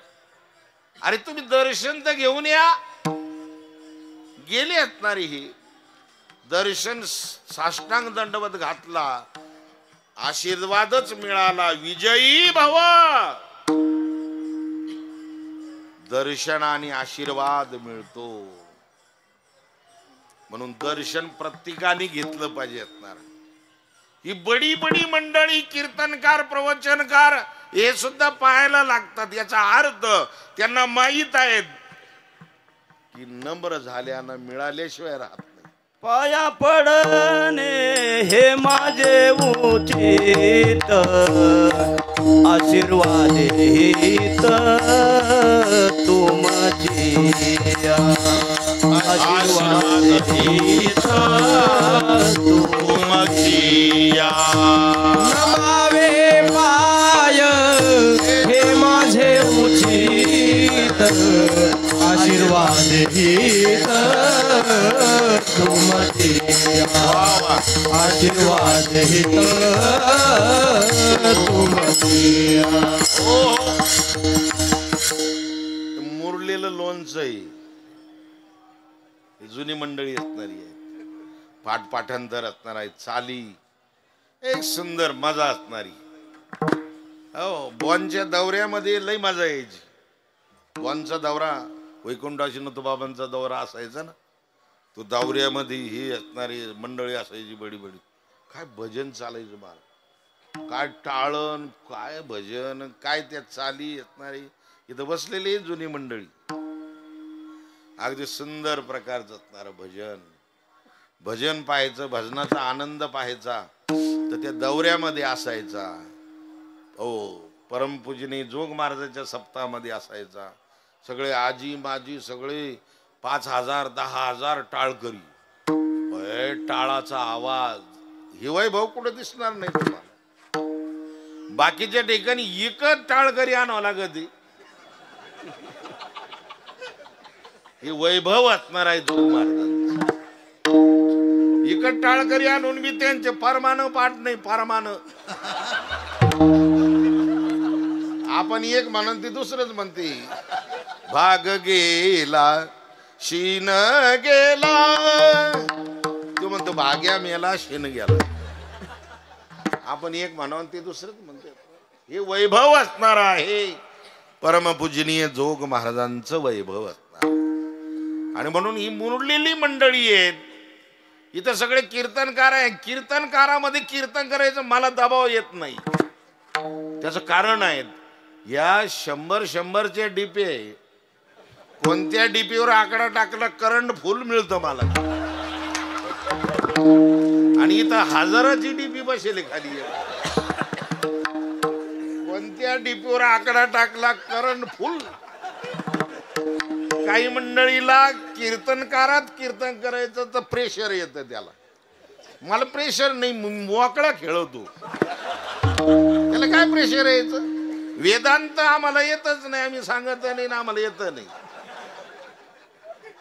अरे तुम्ही दर्शन तर घेऊन या. गेले असणारे हे दर्शन, साष्टांग दंडवत घातला, आशीर्वादच मिळाला, विजयी भव. दर्शन आणि आशीर्वाद मिळतो म्हणून दर्शन प्रत्येकाने घेतलं पाहिजे असणार. ही बडी बडी मंडळी, कीर्तनकार, प्रवचनकार हे सुद्धा पाहायला लागतात. याचा अर्थ त्यांना माहित आहेत की नम्र झाल्यानं मिळाल्याशिवाय राहत नाही. पाया पडणे हे माझे उचित, आशीर्वाद हित तुमची, आशीर्वाद हित तुमची. नमावे पाय हे माझे उचित, आशीर्वाद हित तुमची, आशीर्वाद हित तुमची. मुरलेलं लोणचं जुनी मंडळी असणारी आहे, पाठपाठांतर असणार आहे, चाली एक सुंदर मजा असणारी. हो, बॉनच्या दौऱ्यामध्ये लई मजा यायची. बॉनचा दौरा वैकुंठाशी बाबांचा दौरा असायचा ना, तो दौऱ्यामध्ये ही असणारी मंडळी असायची बडी बडी. काय भजन चालायचं मला, काय टाळण, काय भजन, काय त्या चाली असणारी. इथं बसलेली जुनी मंडळी, अगदी सुंदर प्रकारचं असणार भजन. भजन पाहायचं, भजनाचा आनंद पाहायचा तर त्या दौऱ्यामध्ये असायचा. हो, परमपूजनीय जोग महाराजांच्या सप्ताहामध्ये असायचा. सगळे आजी माजी सगळे 5,000 10,000 टाळकरी. टाळाचा आवाज, हे वैभव कुठे दिसणार नाही तुम्हाला. बाकीच्या ठिकाणी एकच टाळकरी आणावं लागत. हे वैभव असणार आहे जोग महाराजांचं. एकच टाळकरी आणून मी त्यांचे परमान पाठ नाही, परमान. आपण एक म्हणून ती दुसरंच म्हणते. भाग गेला शीन गेला, तो म्हणतो भाग्या मेला शीन गेला. आपण एक म्हणून ते दुसरंच म्हणतो. हे वैभव असणार आहे, परमपूजनीय जोग महाराजांचं वैभव असणार. आणि म्हणून ही मुरलेली मंडळी आहेत. इथं सगळे कीर्तनकार आहे. कीर्तनकारामध्ये कीर्तन करायचं मला दबाव येत नाही. त्याचं कारण आहे, या 100-100चे डीपे, कोणत्या डीपीवर आकडा टाकला करंट फुल मिळतं मला. आणि इथं हजाराची डीपी बसेल खाली. कोणत्या डीपीवर आकडा टाकला करंट फुल. काही मंडळीला कीर्तनकारात कीर्तन करायचं तर प्रेशर येतं त्याला. मला प्रेशर नाही, मोकळा खेळवतो. त्याला काय प्रेशर यायचं? वेदांत आम्हाला येतच नाही, आम्ही सांगत नाही ना, आम्हाला येत नाही.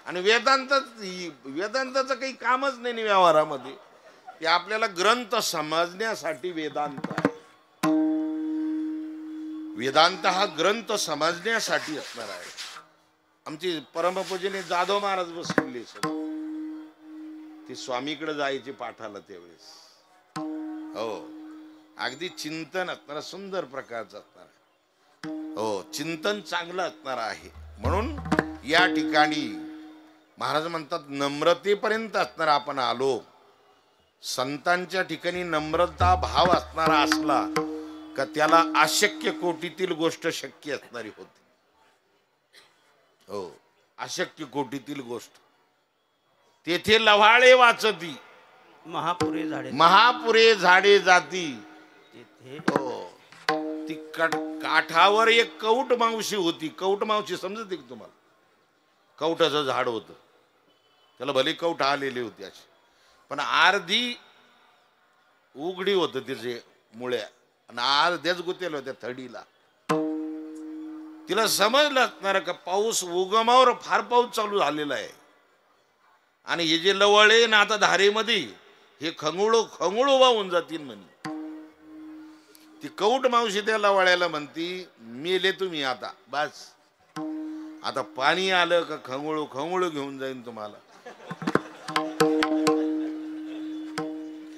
आणि वेदांताचं काही कामच नाही व्यवहारामध्ये. ते आपल्याला ग्रंथ समजण्यासाठी वेदांत आहे. वेदांत हा ग्रंथ समजण्यासाठी असणार आहे. आमची परमपूजनीय जाधव महाराज बसलेले ते स्वामीकडे जायचे पाठाला त्यावेळेस. हो अगदी चिंतन असणारा सुंदर प्रकारचं असणार हो चिंतन चांगलं असणार आहे. म्हणून या ठिकाणी महाराज म्हणतात नम्रतेपर्यंत असणार आपण आलो. संतांच्या ठिकाणी नम्रता भाव असणारा असला का त्याला अशक्य कोटीतील गोष्ट शक्य असणारी होती. हो अशक्य कोटीतील गोष्ट. तेथे लव्हाळे वाचती महापुरे झाडे जाती. हो ती काठावर एक कौट मावशी होती. कौट मावशी समजते की तुम्हाला? कौटाचं झाड होतं त्याला भले कौट आलेले होते असे पण अर्धी उघडी होत त्याचे मुळ्या आणि अर्ध्याच गुतेल होत्या थडीला. तिला समजलं असणार का पाऊस उगमावर फार पाऊस चालू झालेला आहे आणि हे जे लवळे ना आता धारेमध्ये हे खंगुळो खंगुळो वाहून जातील म्हणे. ती कौट मावशी त्या लवाळ्याला म्हणती मेले तुम्ही आता बस आता पाणी आलं का खंगुळू खंगुळू घेऊन जाईन तुम्हाला.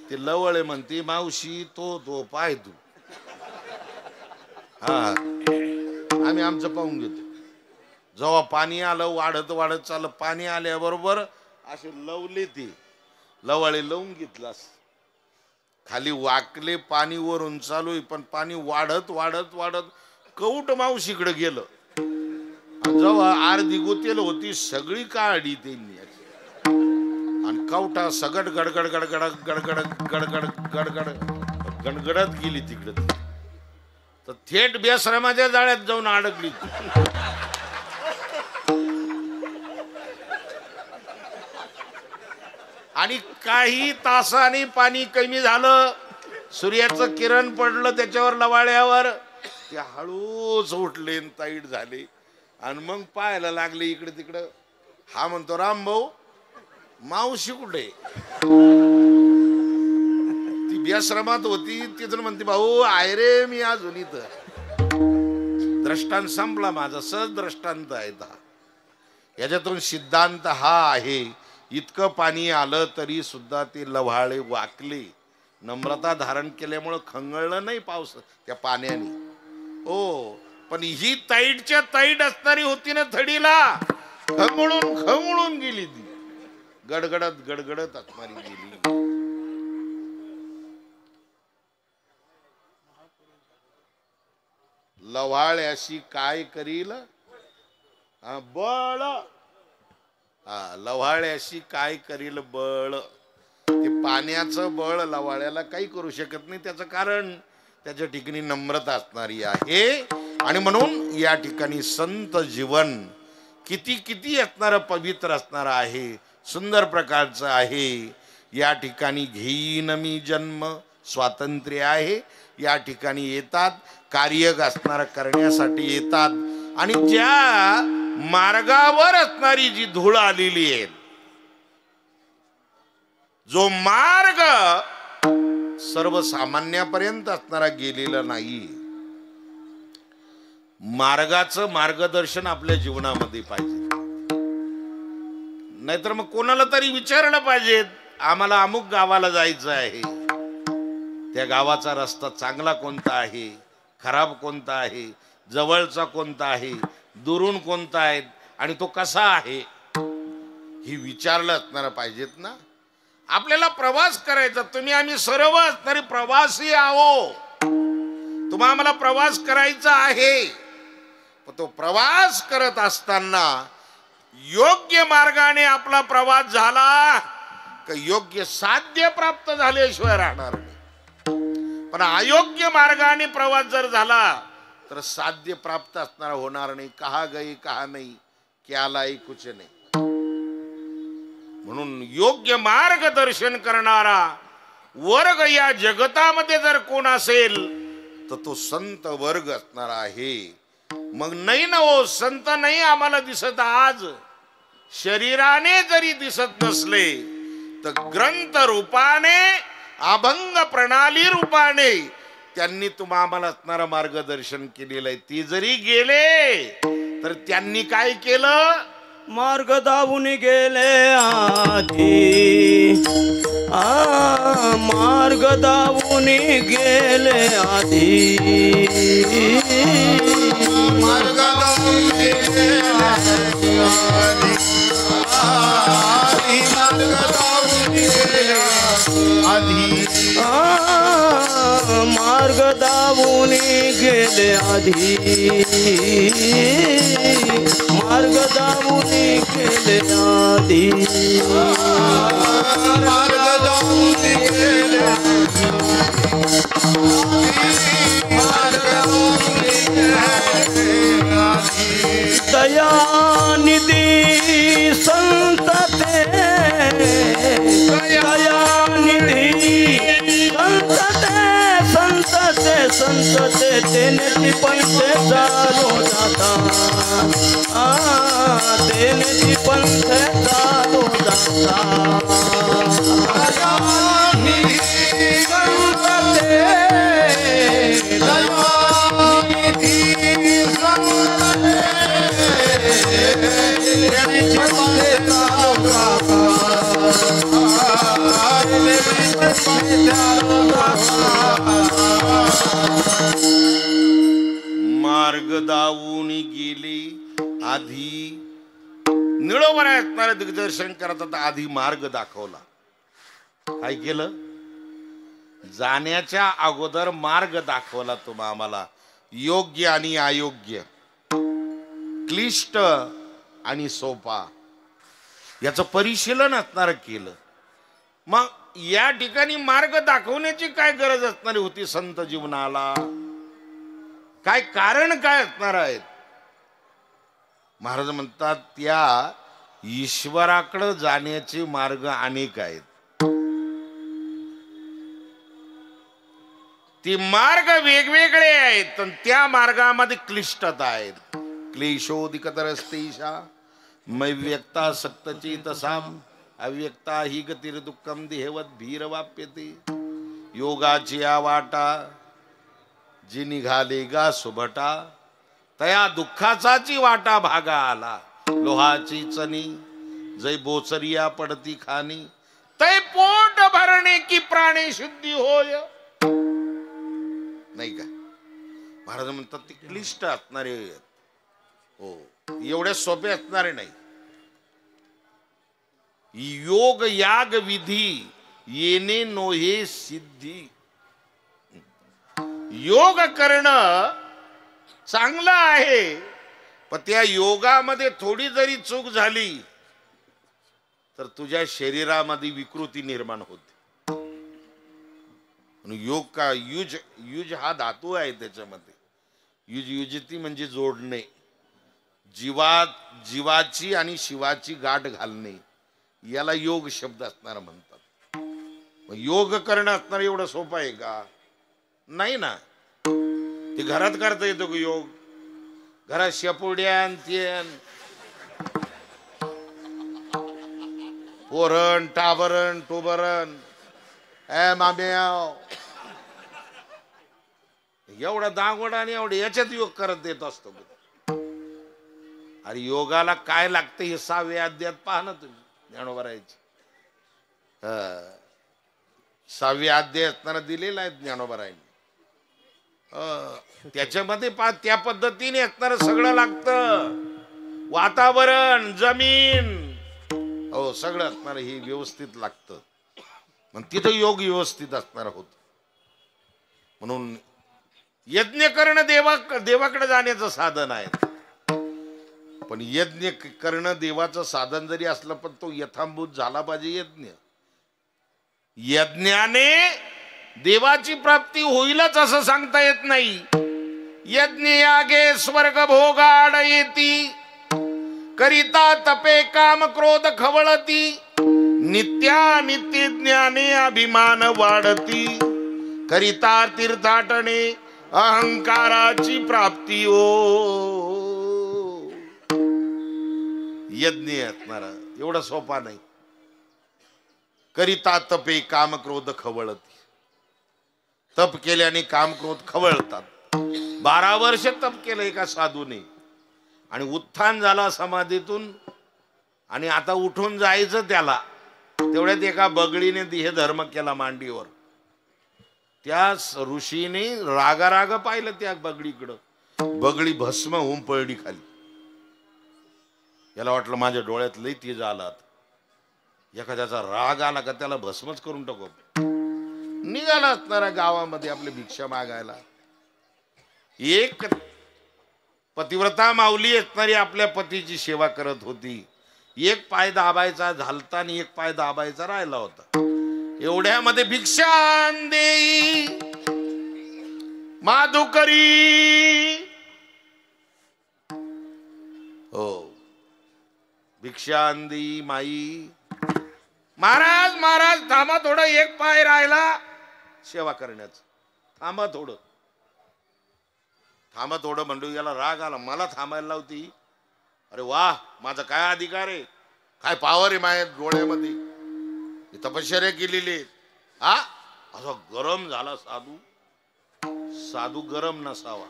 ते लवळे म्हणते मावशी तो पाय तू हा आम्ही आमचं पाहून घेतो. जेव्हा पाणी आलं वाढत वाढत चाललं पाणी आल्याबरोबर असे लवले ते लवाळे लावून घेतलास खाली वाकले पाणी वरून चालू आहे पण पाणी वाढत वाढत वाढत कौट मावशीकडे गेलं. जेव्हा अर्धी गुतेल होती सगळी काढली त्यांनी आणि कवटा सगट गडगड गडगड गडगड गडगड गडगड गडगडत गेली तिकडे तर थेट बेश्रमाच्या जाळ्यात जाऊन अडकली. आणि काही तासाने पाणी कमी झालं. सूर्याचं किरण पडलं त्याच्यावर लवाळ्यावर ते हळूच उठले ताईट झाले आणि मग पाहायला लागले इकडे तिकडं. हा म्हणतो राम भाऊ मावशी कुठे? ती बेश्रमात होती तिथून म्हणते भाऊ आहे रे मी अजून इथं. दृष्टांत संपला माझा सहज दृष्टांत आहे. याच्यातून सिद्धांत हा आहे इतकं पाणी आलं तरी सुद्धा ते लव्हाळे वाकले. नम्रता धारण केल्यामुळं खंगळलं नाही पाऊस त्या पाण्याने. हो पण ही ताईटच्या ताईट असणारी होती ना थडीला खंगळून खंगळून गेली. ती गडगडत गडगडत असणारी गेली. लव्हाळ्याशी काय करील बळ. लव्हाळ्याशी काय करील बळ. ते पाण्याचं बळ लव्हाळ्याला काही करू शकत नाही. त्याचं कारण त्याच्या ठिकाणी नम्रता असणारी आहे. आणि म्हणून या ठिकाणी संत जीवन किती किती असणारं पवित्र असणार आहे सुंदर प्रकारचं आहे. या ठिकाणी घेईन मी जन्म स्वातंत्र्य आहे. या ठिकाणी येतात कार्य असणार करण्यासाठी येतात आणि ज्या मार्गावर असणारी जी धूळ आलेली आहे जो मार्ग सर्वसामान्यापर्यंत असणारा गेलेला नाही. मार्गाचं मार्गदर्शन आपल्या जीवनामध्ये पाहिजे. नाहीतर मग कोणाला तरी विचारलं पाहिजे आम्हाला अमुक गावाला जायचं आहे त्या गावाचा रस्ता चांगला कोणता आहे खराब कोणता आहे जवळचा कोणता आहे दुरून कोणता आहे आणि तो कसा आहे ही विचारलं असणार पाहिजेत ना. आपल्याला प्रवास करायचा तुम्ही आम्ही सर्व असणारे प्रवासी आहो. तुम्हाला आम्हाला प्रवास करायचा आहे. पण तो प्रवास करत असताना योग्य मार्गाने आपला प्रवास झाला का योग्य साध्य प्राप्त झाल्याशिवाय राहणार नाही. पण अयोग्य मार्गाने प्रवास जर झाला तर साध्य प्राप्त असणार होणार नाही. कहा गई कहा नाही क्या लाई कुछ नाही. म्हणून योग्य मार्गदर्शन करणारा वर्ग या जगतामध्ये जर कोण असेल तर तो संत वर्ग असणार आहे. मग नाही ना हो संत नाही आम्हाला दिसत आज शरीराने जरी दिसत नसले तर ग्रंथ रूपाने अभंग प्रणाली रूपाने त्यांनी तुम्हा आम्हाला असणारं मार्गदर्शन केलेलं आहे. ती जरी गेले तर त्यांनी काय केलं मार्ग दावून गेले आधी मार्ग दावून गेले आधी मार्ग दावून गेले आधी मार्ग दावून गेले आधी मार्ग दावून गेले आधी मार्ग दावून गेले आधी मार्ग दावून गेले मार्ग दावून गेले दयानिधी संत ते दयानिधी संत ते तेने पंथे चालू जाता तेने पंथे चालू जाता दयानिधी संत ते दयानिधी संत मार्ग दावून गेले आधी निळोबरा असणारे दिग्दर्शन करतात आधी मार्ग दाखवला काय केलं जाण्याच्या अगोदर मार्ग दाखवला तुम्हा आम्हाला योग्य आणि अयोग्य क्लिष्ट आणि सोपा याचं परिशीलन असणार केलं मग या ठिकाणी मार्ग दाखवण्याची काय गरज असणारी होती संत जीवनाला काय कारण काय असणार आहेत महाराज म्हणतात त्या ईश्वराकडे जाण्याचे मार्ग अनेक आहेत ते मार्ग वेगवेगळे आहेत पण त्या मार्गामध्ये क्लिष्टता आहेत क्लेशोदिकतरस्तेषा मैव्यक्ता सक्तचेतसाम अव्यक्ता ही गतिर दुःखम देहवत भीरवाप्यते योगाची या वाटा जी निघाले गा सुभटा तया दुःखाचाची वाटा भागा आला लोहाची चणी जै बोचरिया पडती खानी तै पोट भरणे की प्राणी शुद्धी होय नाही का महाराज म्हणतात ते क्लिष्ट असणारे हो एवढे सोपे असणारे नाही योग याग विधी येणे नोहे सिद्धी योग करणं चांगलं आहे पण त्या योगामध्ये थोडी जरी चूक झाली तर तुझ्या शरीरामध्ये विकृती निर्माण होते योग का युज युज हा धातू आहे त्याच्यामध्ये युज युजती म्हणजे जोडणे जीवाची आणि शिवाची गाठ घालणे याला योग शब्द असणार म्हणतात योग करणं असणार एवढं सोपं आहे का नाही ना ते घरात करता येतो का योग घरात शेपुड्यान तेन पोरण टाबरण टोबरण माम्या एवढा दांगोडा आणि एवढं याच्यात योग करत येत असतो अरे योगाला काय लागतं हे 6व्या अध्यायात पहा ना तुम्ही ज्ञानोबरायची 6व्या अध्याय असताना दिलेला आहे ज्ञानोबरायने त्याच्यामध्ये त्या पद्धतीने असणार सगळं लागतं वातावरण जमीन हो सगळं असणार हे व्यवस्थित लागतं मग तिथं योग व्यवस्थित असणार होत म्हणून यज्ञ करणं देवाकडे जाण्याचं साधन आहे पण यज्ञ करणं देवाचं साधन जरी असलं पण तो यथांभूत झाला पाहिजे यज्ञाने देवाची प्राप्ती होईलच असं सांगता येत नाही यज्ञ यागे स्वर्ग भोगाड येती करिता तपे काम क्रोध खवळती नित्या नित्य ज्ञाने अभिमान वाढती करिता तीर्थाटने अहंकाराची प्राप्ती हो यज्ञ असणारा एवढा सोपा नाही करिता तपे काम क्रोध खवळती तप केल्याने काम क्रोध खवळतात 12 वर्ष तप केलं एका साधूने आणि उत्थान झाला समाधीतून आणि आता उठून जायचं त्याला तेवढ्यात एका बगळीने हे धर्म केला मांडीवर. त्या ऋषीने राग पाहिलं त्या बगळीकडं. बगळी भस्म होऊन पडली खाली. याला वाटलं माझ्या डोळ्यात लई तेज आलात, एखाद्याचा राग आला का त्याला भस्मच करून टाकू. निघाला असणारा गावामध्ये आपली भिक्षा मागायला. एक पतिव्रता माऊली असणारी आपल्या पतीची सेवा करत होती. एक पाय दाबायचा झालता आणि एक पाय दाबायचा राहिला होता. एवढ्यामध्ये भिक्षा देई माधुकरी, हो भिक्षा देई माई. महाराज महाराज थांबा थोडं, एक पाय राहिला सेवा करण्याचं, थांबा थोडं. थांबा थोडं म्हणतो. याला राग आला, मला थांबायला लावती. अरे वा, माझा काय अधिकार आहे, काय पावर आहे माझ्या डोळ्यामध्ये, तपश्चर्या केलेली. हा असा गरम झाला साधू. साधू गरम नसावा,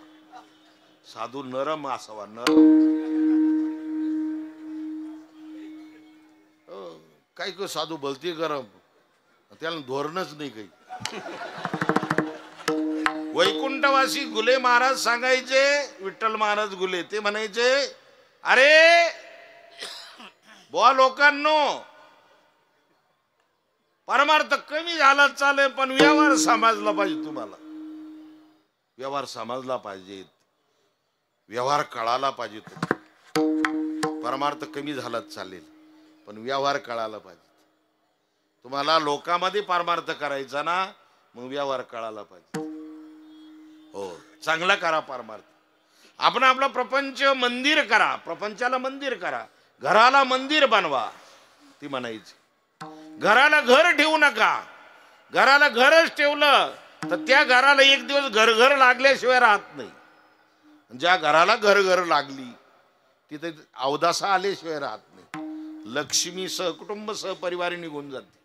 साधू नरम असावा. नरम काही काही साधू बोलते गरम, त्याला धोरणच नाही काही. वैकुंठवासी गुले महाराज सांगायचे, विठ्ठल महाराज गुले, ते म्हणायचे अरे बुवा लोकांनो, परमार्थ कमी झाला चालेल पण व्यवहार समजला पाहिजे. तुम्हाला व्यवहार समजला पाहिजे, व्यवहार कळाला पाहिजे. परमार्थ कमी झाला चालेल पण व्यवहार कळाला पाहिजे. तुम्हाला लोकांमध्ये परमार्थ करायचा ना, मग व्यवहार कळाला पाहिजे. हो, चांगला करा परमार्थ. आपण आपला प्रपंच मंदिर करा, प्रपंचाला मंदिर करा, घराला मंदिर बनवा. ती म्हणायची. घराला घर ठेवू नका. घराला घरच ठेवलं तर त्या घराला एक दिवस घर घर लागल्याशिवाय राहत नाही. ज्या घराला घर घर लागली तिथे अवदासा आल्याशिवाय राहत नाही. लक्ष्मी सहकुटुंब सहपरिवारी निघून जाते.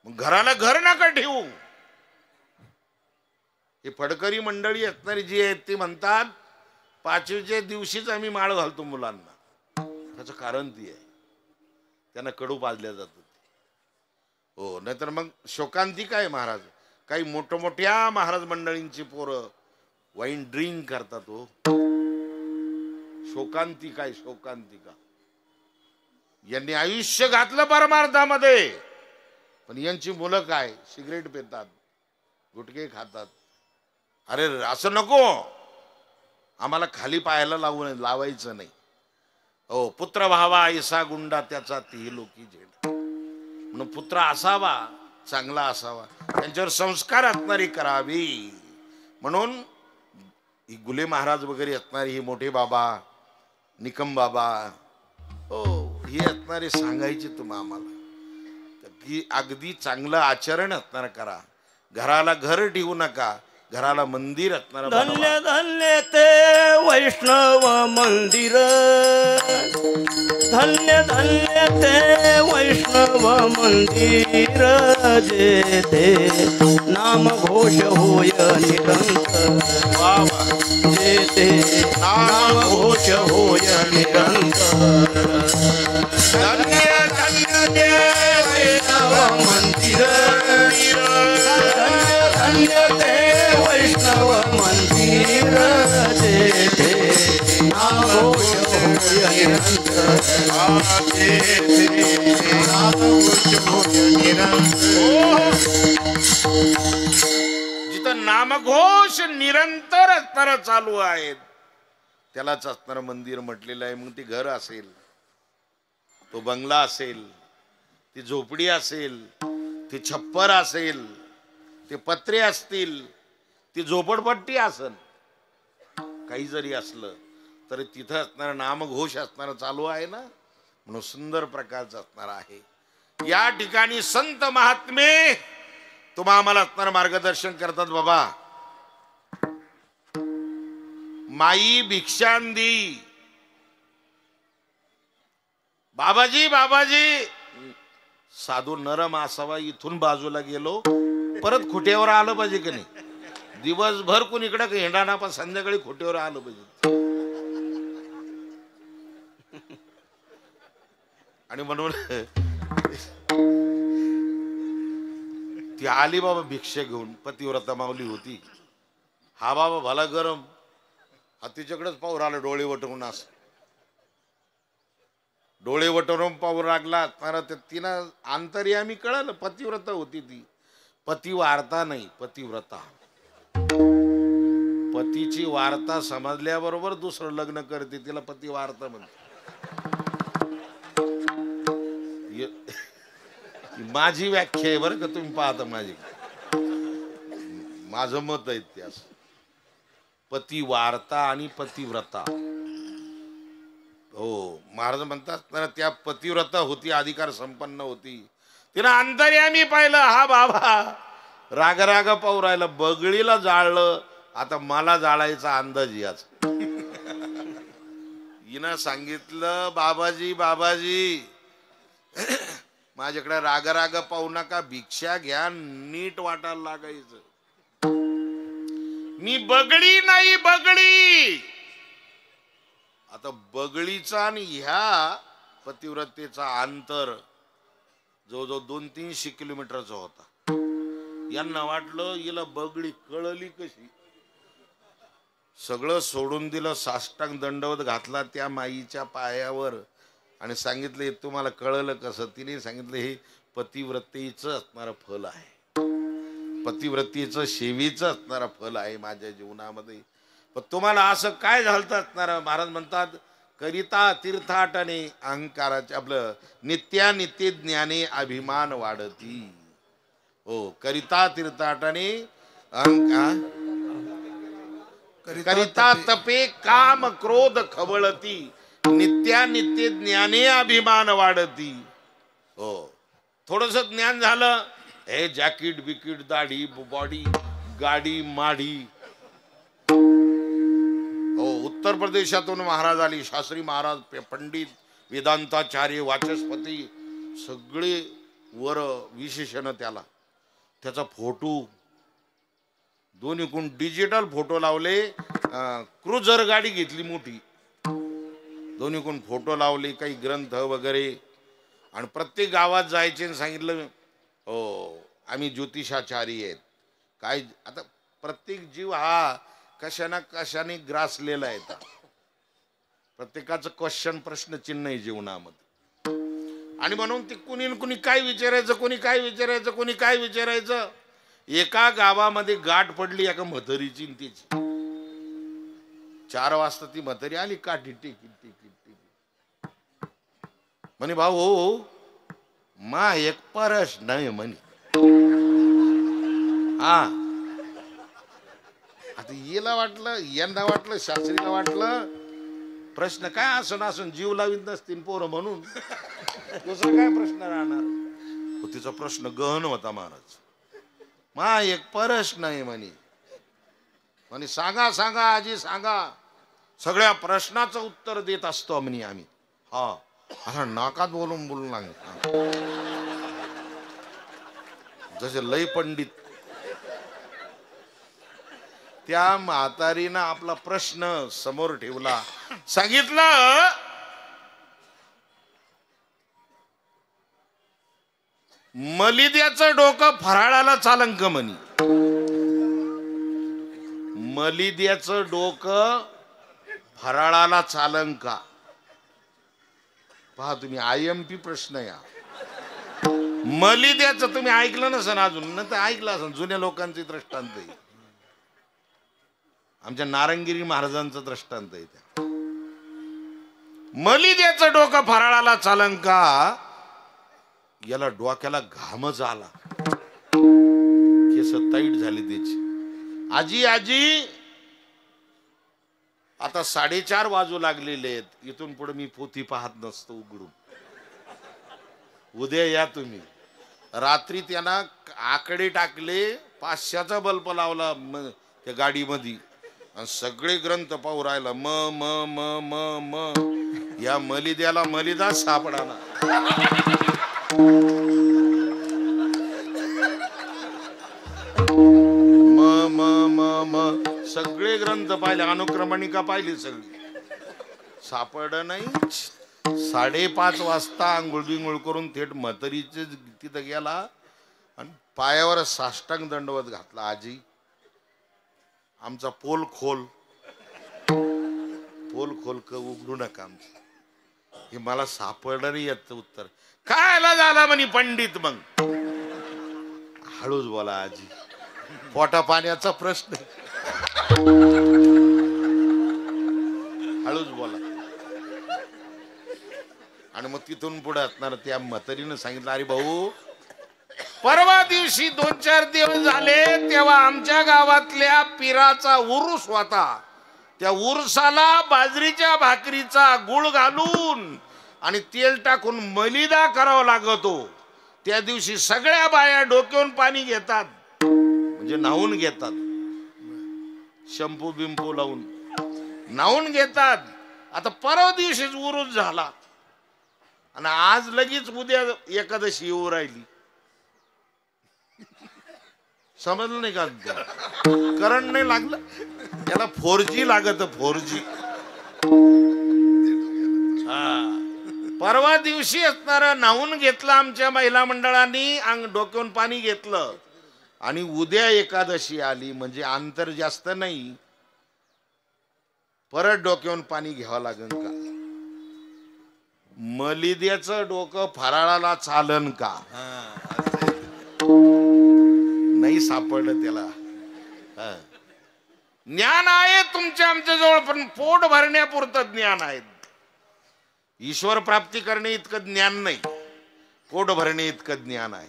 मग घराला घर नका ठेवू. हे फडकरी मंडळी असणारी जी आहेत ती म्हणतात 5वीच्या दिवशीच आम्ही माळ घालतो मुलांना. त्याचं कारण ती आहे, त्यांना कडू पाजल्या जात. हो, नाहीतर मग शोकांतिका आहे महाराज. काही मोठमोठ्या महाराज मंडळींची पोरं वाईन ड्रिंक करतात. हो, शोकांतिका आहे, शोकांतिका. यांनी आयुष्य घातलं परमार्थामध्ये, पण यांची मुलं काय सिगरेट पितात, गुटखे खातात. अरे असं नको, आम्हाला खाली पायाला लावायचं नाही. हो, पुत्र व्हावा ऐसा गुंडा त्याचा ती लोकी झेड. म्हणून पुत्र असावा, चांगला असावा, त्यांच्यावर संस्कार असणारी करावी. म्हणून ही गुले महाराज वगैरे असणारी ही मोठे बाबा, निकम बाबा, हो ही असणारे सांगायचे तुम्हा आम्हाला की अगदी चांगलं आचरण असणार करा. घराला घर ठेवू नका, घराला मंदिर असणार. धन्य धन्य ते वैष्णव मंदिर, धन्य धन्य ते वैष्णव मंदिर, जेथे नाम घोष होय निरंतर, जेथे नाम घोष होय निरंतर. धन्य धन्य ते वैष्णव मंदिर, धन्य धन्य ते वैष्णव मंदिर, जेथे नाम घोष होय निरंतर, जेथे नाम घोष होय निरंतर. जिथं नामघोष निरंतर असणार चालू आहेत त्यालाच असणार मंदिर म्हटलेलं आहे. मग ते घर असेल, तो बंगला असेल, ती झोपडी असेल, ती छप्पर असेल, ते पत्रे असतील, ती झोपडपट्टी असेल, काही जरी असलं तरी तिथं असणार नामघोष असणार चालू आहे ना, म्हणून सुंदर प्रकारचं असणार आहे. या ठिकाणी संत महात्मे तुम्हा आम्हाला असणार मार्गदर्शन करतात. बाबा माई भिक्षांदी, बाबाजी बाबाजी. साधू नरम असावा. इथून बाजूला गेलो परत खुट्यावर आलं पाहिजे की नाही. दिवसभर कोण इकडं हिंडाणा पण संध्याकाळी खुट्यावर आलं पाहिजे. आणि म्हणून ती आली बाबा भिक्षा घेऊन, पतिव्रता माऊली होती. हा बाबा भला गरम, हा तिच्याकडेच पाहू राहिला डोळे वटवून, असं डोळे वटवून पाहू लागला. तर तिनं अंतर्यामी कळलं पतिव्रता होती ती. पतिवार्ता नाही, पतिव्रता. पतीची वार्ता समजल्याबरोबर दुसरं लग्न करते, तिला पतिवार्ता म्हणते. माझी व्याख्या आहे बरं का, तुम्ही पाहता माझं मत आहे ते असं. पतिवार्ता आणि पतिव्रता. हो, महाराज म्हणतात ना, त्या पतिव्रता होती, अधिकार संपन्न होती. तिनं अंतर्यामी पाहिलं, हा बाबा राग राग पाहू राहिला, बगळीला जाळलं, आता मला जाळायचा अंदाज याचा. हिनं सांगितलं, बाबाजी बाबाजी माझ्याकडे राग राग पाहू नका, भिक्षा घ्या, नीट वाटायला लागायचं. मी बगळी नाही, बगळी. आता बगळीचा आणि ह्या पतिव्रतेचा अंतर जवळजवळ 200-300 किलोमीटरचा होता. यांना वाटलं हिला बगळी कळली कशी. सगळं सोडून दिलं, साष्टांग दंडवत घातला त्या माईच्या पायावर आणि सांगितलं, तुम्हाला कळलं कसं. तिने सांगितलं, हे पतिव्रतेचं असणारं फल आहे, पतिव्रतेचं सेवेचं असणारं फल आहे माझ्या जीवनामध्ये. पण तुम्हाला असं काय झालं असणार. महाराज म्हणतात, करिता तीर्थाटने अहंकाराचे, आपलं नित्यानित्य ज्ञाने अभिमान वाढती. हो, करिता तीर्थाटने अहंकार, करिता तपे काम क्रोध खवळती, नित्यानित्य ज्ञाने अभिमान वाढती. हो, थोडस ज्ञान झालं, हे जॅकेट बिकीट, दाढी बॉडी, गाडी माडी. हो, उत्तर प्रदेशातून महाराज आली, शास्त्री महाराज, पंडित, वेदांताचार्य, वाचस्पती, सगळे वर विशेषण त्याला. त्याचा फोटो दोन्हीकडून डिजिटल फोटो लावले. क्रुझर गाडी घेतली मोठी, दोन्हीकडून फोटो लावले, काही ग्रंथ वगैरे. आणि प्रत्येक गावात जायचे आणि सांगितलं, हो आम्ही ज्योतिषाचारी आहेत. काय आता प्रत्येक जीव हा कशाना कशाने ग्रासलेला आहे. प्रत्येकाचं क्वेश्चन, प्रश्नचिन्ह आहे जीवनामध्ये. आणि म्हणून ते कुणी काय विचारायचं, कोणी काय विचारायचं, कोणी काय विचारायचं. एका गावामध्ये गाठ पडली एका म्हातारीची, तिची 4 वाजता ती म्हातारी आली, काठी टेकी टेकी टेकी. म्हणे, भाऊ हो मा एक परस नाही म्हणे. हा, आता हिला वाटलं, यांना वाटलं, शास्त्रीला वाटलं, प्रश्न काय असून जीव लावीत नसतील पोरं म्हणून दुसरा काय प्रश्न राहणार. तिचा प्रश्न गहन होता. महाराज, मा एक परस नाही म्हणे. म्हणे, सांगा सांगा आजी सांगा, सगळ्या प्रश्नाचं उत्तर देत असतो म्हणे आम्ही. हा, असा नाकात बोलून लागले, जसे लय पंडित. त्या म्हातारीनं आपला प्रश्न समोर ठेवला, सांगितलं, मलिद्याचं डोकं फराळाला चालन का म्हणी. मलिद्याचं डोकं फराळाला चालन का. पहा तुम्ही, IMP प्रश्न या. मलिद्याचं तुम्ही ऐकलं नसेल अजून, नंतर ऐकलं असेल. जुन्या लोकांचे दृष्टांत आहे, आमच्या नारंगिरी महाराजांचं दृष्टांत आहे. त्या मलिद्याचं डोकं फराळाला चालन का. याला डोक्याला घामच आला, केस ताईट झाली त्याची. आजी आजी, आता 4:30 वाजू लागलेले आहेत, इथून पुढे मी पोथी पाहत नसतो उघडून. उद्या या तुम्ही. रात्री त्यांना आकडे टाकले, 500चा बल्ब लावला त्या गाडीमध्ये, आणि सगळे ग्रंथ पाहू राहिला. म म म म म या मलिद्याला मलिदाच सापडाना. म म म म सगळे ग्रंथ पाहिले, अनुक्रमणिका पाहिली, सगळी सापड नाही. 5:30 वाजता आंघोळ बिंघोळ करून थेट म्हातारीचे तिथं गेला. आणि पायावर साष्टांग दंडवत घातला. आजी आमचा पोल खोल उघडू नका आमचं. हे मला सापडलं नाही याचं उत्तर. कायला झाला म्हणे पंडित. मग हळूच बोला आजी, पोटा पाण्याचा प्रश्न. हळूच बोला. आणि मग तिथून पुढे असणार त्या म्हातारीनं सांगितलं, अरे भाऊ परवा दिवशी 2-4 दिवस झाले तेव्हा आमच्या गावातल्या पीराचा उरूस होता. त्या उरसाला बाजरीच्या भाकरीचा गुळ घालून आणि तेल टाकून मलिदा करावा लागतो. त्या दिवशी सगळ्या बाया डोक्यावरून पाणी घेतात, म्हणजे न्हावून घेतात, शॅम्पू बिंपू लावून न्हावून घेतात. आता परवा दिवशीच उरूस झाला आणि आज लगेच उद्या एकादशी येऊ राहिली. समजलं नाही का? करंट नाही लागलं त्याला, 4G लागत. 4G. परवा दिवशी असणार न्हावून घेतलं आमच्या महिला मंडळांनी, अंग डोक्यावरून पाणी घेतलं आणि उद्या एकादशी आली, म्हणजे अंतर जास्त नाही. परत डोक्यावरून पाणी घ्यावं लागेल का? मलिद्याचं डोकं फराळाला चालन का? नाही सापडलं त्याला. ज्ञान आहे तुमच्या आमच्या जवळ, पण पोट भरण्यापुरतं ज्ञान आहे. ईश्वर प्राप्ती करणे इतकं ज्ञान नाही, पोट भरणे इतकं ज्ञान आहे.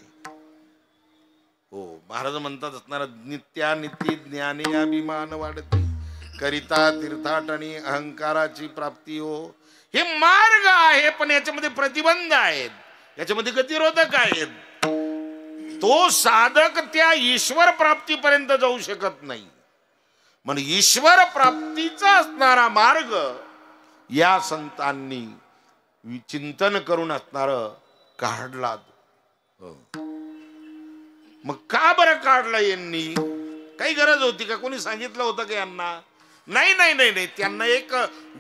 हो, महाराज म्हणतात असणार, नित्यानित्य ज्ञाने अभिमान वाढते, करिता तीर्थाटनी अहंकाराची प्राप्ती हो. हे मार्ग आहे, पण याच्यामध्ये प्रतिबंध आहेत, याच्यामध्ये गतिरोधक आहेत. तो साधक त्या ईश्वर प्राप्तीपर्यंत जाऊ शकत नाही. म्हणून ईश्वर प्राप्तीचा असणारा मार्ग या संतांनी चिंतन करून असणार काढला. मग का बरं काढला यांनी? काही गरज होती का? कोणी सांगितलं होतं का यांना? नाही नाही नाही नाही. त्यांना एक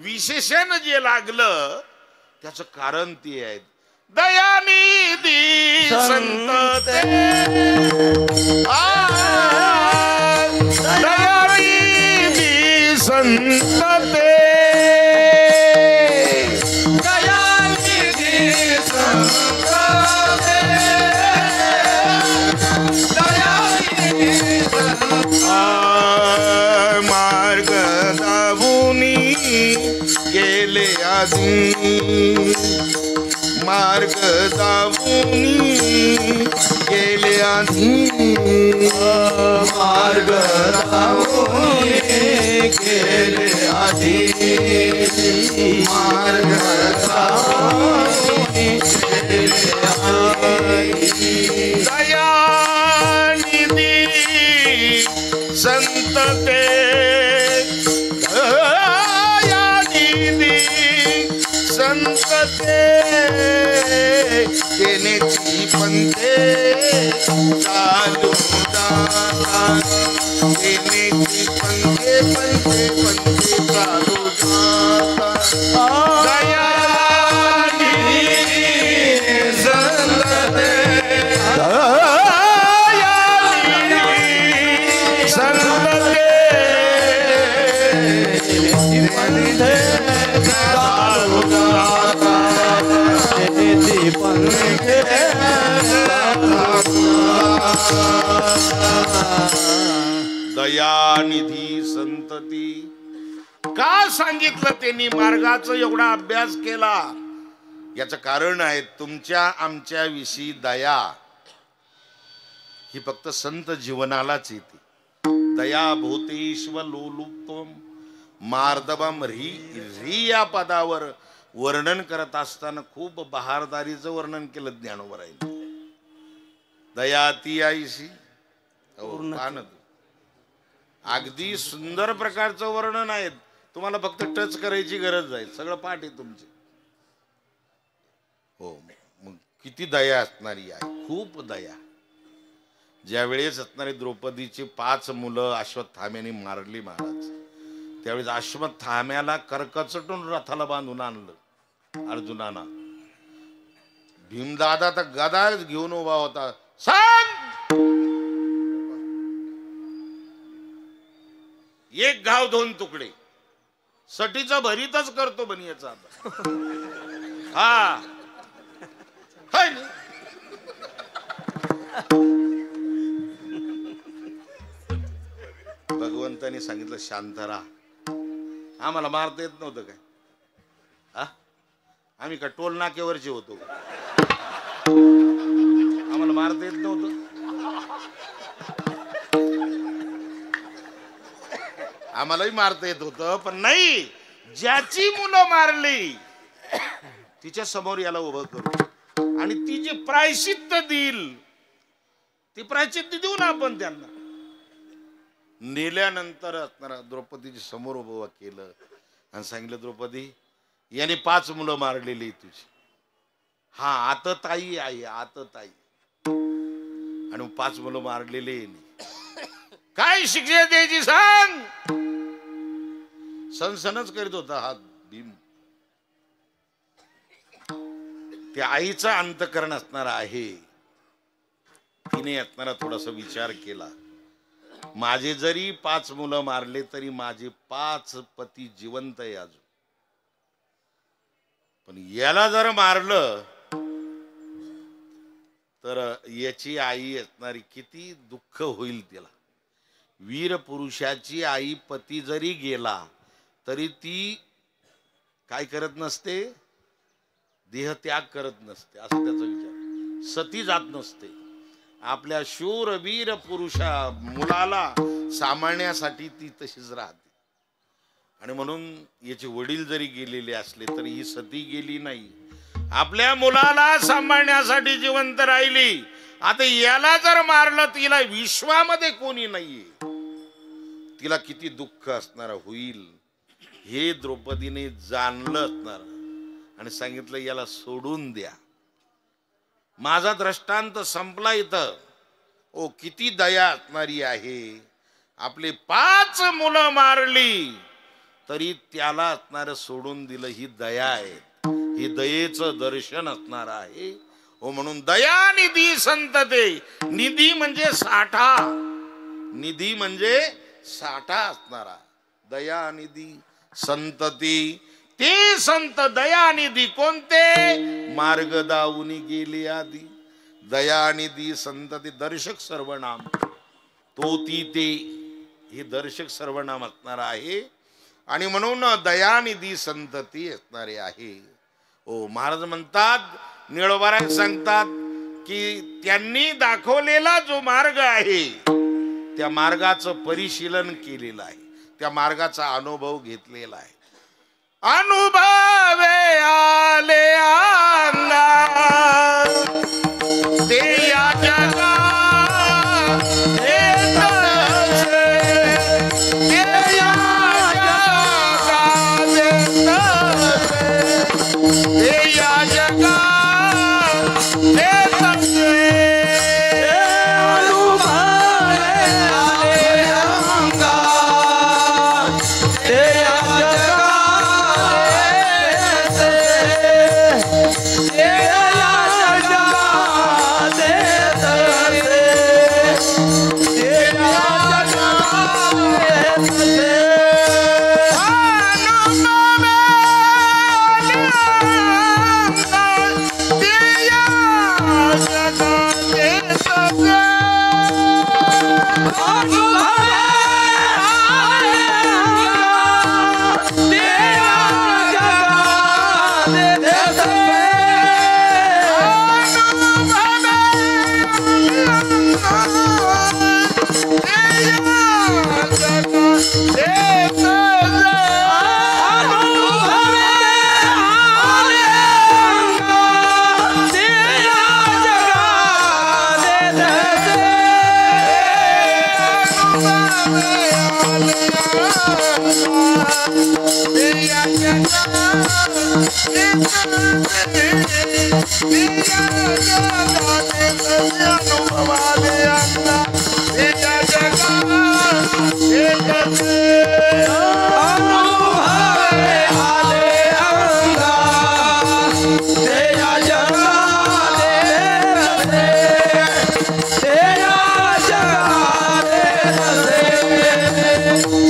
विशेषण जे लागलं त्याचं कारण ते आहे. दयानिधी संत ते, दयानिधी संत ते, दयानिधी संत ते, दयानिधी मार्ग दावुनी गेले आधी, मार्ग दावुनी गेले आधी, मार्ग दावुनी गेले आधी, मार्ग दावुनी गेले आधी. दयानिधी संत ते, दयानिधी संत ते, देण्याची पंथे चालू जातात, देण्याची पंथे पंथे पंथे चालू जातात. दयानिधी संत ते, दयानिधी संत ते, पंथे चालू जातात, दयानिधी संतती. का सांगितलं त्यांनी? मार्गाचा एवढा अभ्यास केला याचं कारण आहे, तुमच्या आमच्या विषयी दया ही फक्त संत जीवनालाच येते. दया भूतेश्व लोलुप्तम मार्दवम री या पदावर वर्णन करत असताना खूप बहारदारीचं वर्णन केलं ज्ञानोबरायांनी. दया ती आईशी अगदी सुंदर प्रकारचं वर्णन आहे. तुम्हाला फक्त टच करायची गरज आहे, सगळं पाठ आहे तुमचे. हो, मग किती दया असणारी आहे, खूप दया. ज्या वेळेस असणारी द्रौपदीची 5 मुलं अश्वत्थाम्याने मारली महाराज, त्यावेळेस अश्वत्थाम्याला करकचटून रथाला बांधून आणलं अर्जुनाना. भीमदादा तर गदा घेऊन उभा होता. सांग एक घाव दोन तुकडे, सटीचा भरीतच करतो बनियाचा आता. हा हाय ना? भगवंताने सांगितलं शांत राहा. आम्हाला मारता येत नव्हतं काय? हा, आम्ही का टोल नाक्यावरचे होतो? आम्हाला मारता येत नव्हतं? आम्हालाही मारता येत होतं, पण नाही. ज्याची मुलं मारली तिच्या समोर याला उभं करू आणि ती जे प्रायश्चित्त देईल ती प्रायश्चित्त देऊ ना आपण त्यांना. नेल्यानंतर असणारा द्रौपदीच्या समोर उभं केलं आणि सांगितलं, द्रौपदी याने 5 मुलं मारलेली तुझी. हा आतताई आहे, आतताई. आणि 5 मुलं मारलेले काय शिक्षा द्यायची सांग? सनसनच करीत होता हा भीम. त्या आईचा अंतकरण असणारा आहे. तिने असणारा थोडासा विचार केला. माझे जरी 5 मुलं मारले तरी माझे 5 पती जिवंत आहे अजून. पण याला जर मारलं तर याची आई असणारी किती दुःख होईल तिला. वीर पुरुषाची आई पती जरी गेला तरी ती काय करत नसते, देहत्याग करत नसते, असं त्याचा विचार. सती जात नसते. आपल्या शूर वीर पुरुषा मुलाला सांभाळण्यासाठी ती तशीच राहते. आणि म्हणून याचे वडील जरी गेलेले असले तरी ही सती गेली नाही, आपल्या मुलाला सांभाळण्यासाठी जिवंत राहिली. आता याला जर मारलं तिला विश्वामध्ये कोणी नाहीये, तिला किती दुःख असणार होईल हे द्रौपदीने जाणलं असणार आणि सांगितलं याला सोडून द्या. माझा दृष्टांत संपला इथं. ओ किती दया असणारी आहे. आपले 5 मुलं मारली तरी त्याला असणार सोडून दिलं, ही दया आहे. ही दयेचं दर्शन असणार आहे. हो म्हणून दयानिधी संतते. निधी म्हणजे साठा, निधी म्हणजे साठा असणारा. दयानिधी संतती. ते संत दयानिधी कोणते? मार्ग दाऊनी गेले आधी. दयानिधी संतती दर्शक सर्वनाम. तो ती ते हे दर्शक सर्वनाम असणार आहे. आणि म्हणून दयानिधी संतती असणारे आहे. ओ महाराज म्हणतात, निळोबाराय सांगतात की त्यांनी दाखवलेला जो मार्ग आहे त्या मार्गाचं परिशीलन केलेलं आहे, त्या मार्गाचा अनुभव घेतलेला आहे. अनुभवे आले अंगात ते या जगात येतसे, ते या जगात येतसे, ते या जगात येतसे.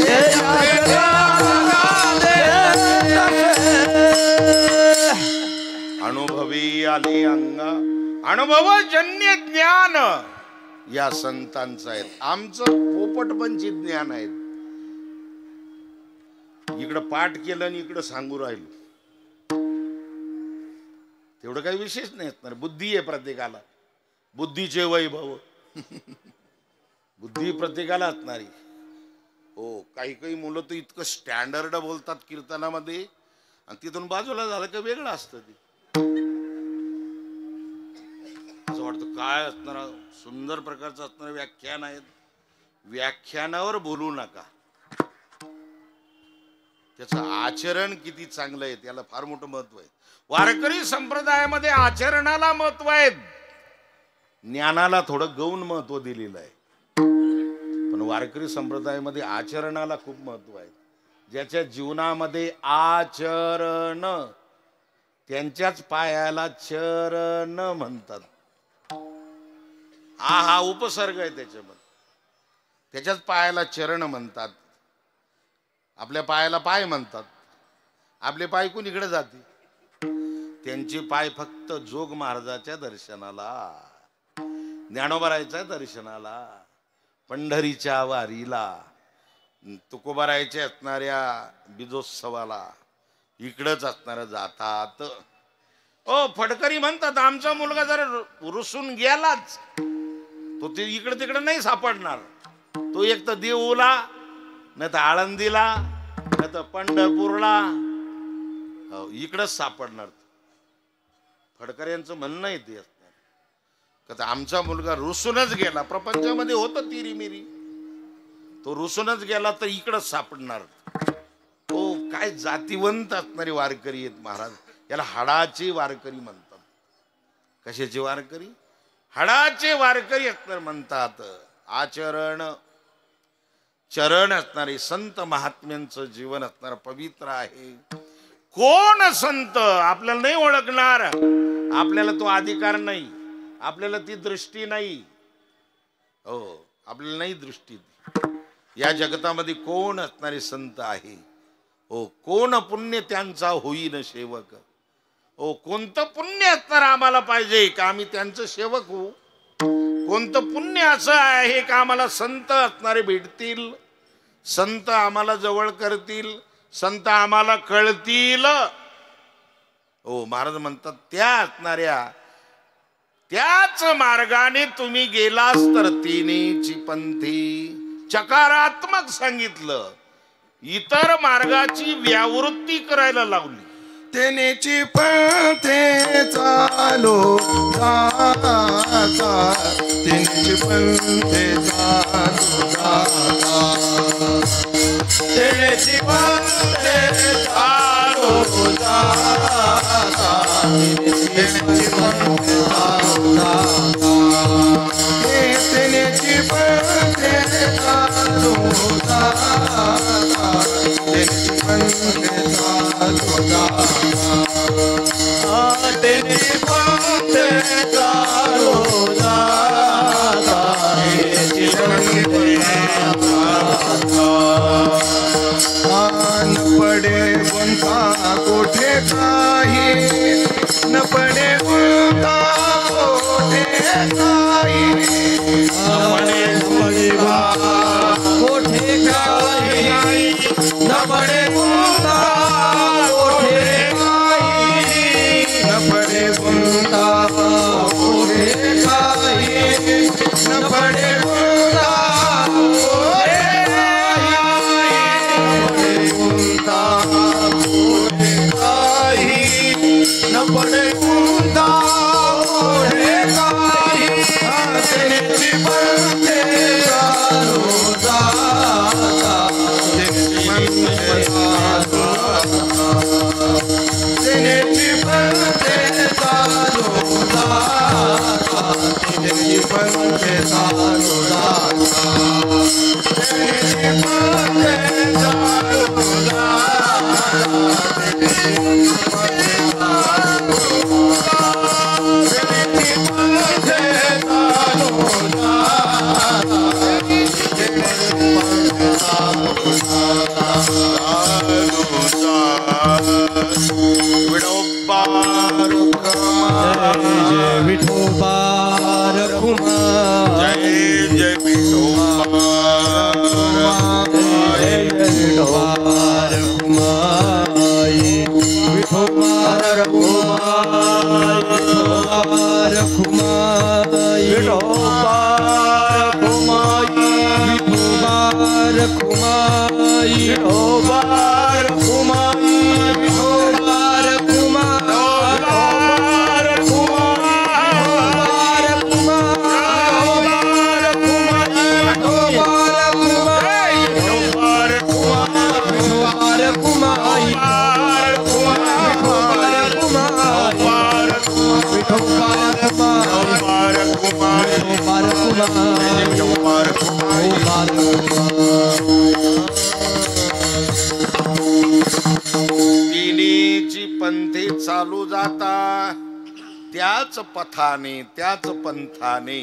Yeah. अनुभवजन्य ज्ञान या संतांचं आहेत. आमचं पोपटपंची ज्ञान आहेत. इकडं पाठ केलं आणि इकडं सांगू राहिलो, तेवढं काही विशेष नाही असणार. बुद्धी आहे प्रत्येकाला, बुद्धीचे वैभव बुद्धी प्रत्येकाला असणारी. हो, काही काही मुलं तर इतकं स्टँडर्ड बोलतात कीर्तनामध्ये, आणि तिथून बाजूला झालं का वेगळं असतं. ते असं वाटतं काय असणार, सुंदर प्रकारचं असणार व्याख्यान आहेत. व्याख्यानावर बोलू नका, त्याचं आचरण किती चांगलं आहे त्याला फार मोठं महत्व आहे. वारकरी संप्रदायामध्ये आचरणाला महत्व आहे, ज्ञानाला थोडं गौण महत्व दिलेलं आहे. पण वारकरी संप्रदायामध्ये आचरणाला खूप महत्व आहे. ज्याच्या जीवनामध्ये आचरण, त्यांच्याच पायाला चरण म्हणतात. हा उपसर्ग आहे त्याच्यामध्ये. त्याच्याच पायाला चरण म्हणतात. आपल्या पायाला पाय म्हणतात. आपले पाय कोणीकडे जाते? त्यांचे पाय फक्त जोग महाराजाच्या दर्शनाला, ज्ञानोबारायच्या दर्शनाला, पंढरीच्या वारीला, तुकोबारायच्या असणाऱ्या बीजोत्सवाला, इकडंच असणाऱ्या जातात. ओ फडकरी म्हणतात आमचा मुलगा जर रुसून गेलाच तो ते इकडे तिकडे नाही सापडणार. तो एक तर देऊला, नाही तर आळंदीला, नाही तर पंढरपूरला, इकडंच सापडणार. फडकर यांचं म्हणणं आहे ते असणार का आमचा मुलगा रुसूनच गेला. प्रपंचामध्ये होतं तिरीमिरी, तो रुसूनच गेला तर इकडंच सापडणार. तो काय जातीवंत असणारे वारकरी आहेत महाराज. याला हाडाचे वारकरी म्हणतात. कशाचे वारकरी? हाडाचे वारकरी असणार म्हणतात. आचरण चरण असणारे संत महात्म्यांचं जीवन असणार पवित्र आहे. कोण संत आपल्याला नाही ओळखणार, आपल्याला तो अधिकार नाही, आपल्याला ती दृष्टी नाही. हो, आपल्याला नाही दृष्टी. या जगतामध्ये कोण असणारे संत आहे? हो, कोण पुण्य त्यांचा होईन सेवक. हो, कोणतं पुण्य असणार आम्हाला पाहिजे का आम्ही त्यांचं सेवक होऊ? कोणतं पुण्य असं आहे का आम्हाला संत असणारे भेटतील, संत आम्हाला जवळ करतील, संत आम्हाला कळतील? हो, महाराज म्हणतात त्या असणाऱ्या त्याच मार्गाने तुम्ही गेलास तर तिन्हीची पंथी. चकारात्मक सांगितलं, इतर मार्गाची व्यावृत्ती करायला लावली. तेनेची पंथे चालो जाता, तेनेची पंथे चालो जाता, तेनेची पंथे चालो जाता, तेनेची पंथे चालो जाता, तेनेची पंथे चालो जाता, तेनेची पंथे चालो जाता. तेने पंथे चालो जाता, न पडे गुंता कोठे काही, न पडे गुंता कोठे काही, न पडे गुंता कोठे काही, न पडे गुंता कोठे काही, न पडे गुंता कोठे काही, न पडे गुंता कोठे काही, न पडे गुंता कोठे काही. तेनेची पंथे चालो जाता, तेनेची पंथे चालो जाता, तेनेची पंथे चालो जाता, तेनेची पंथे चालो जाता, तेनेची पंथे चालो जाता, तेनेची पंथे चालो जाता, तेनेची पंथे चालो जाता, तेनेची पंथे चालो जाता. विठोबा रुक्मा, जय विठोबा तिन्हीची पंथी चालू जाता त्याच पथाने त्याच पंथाने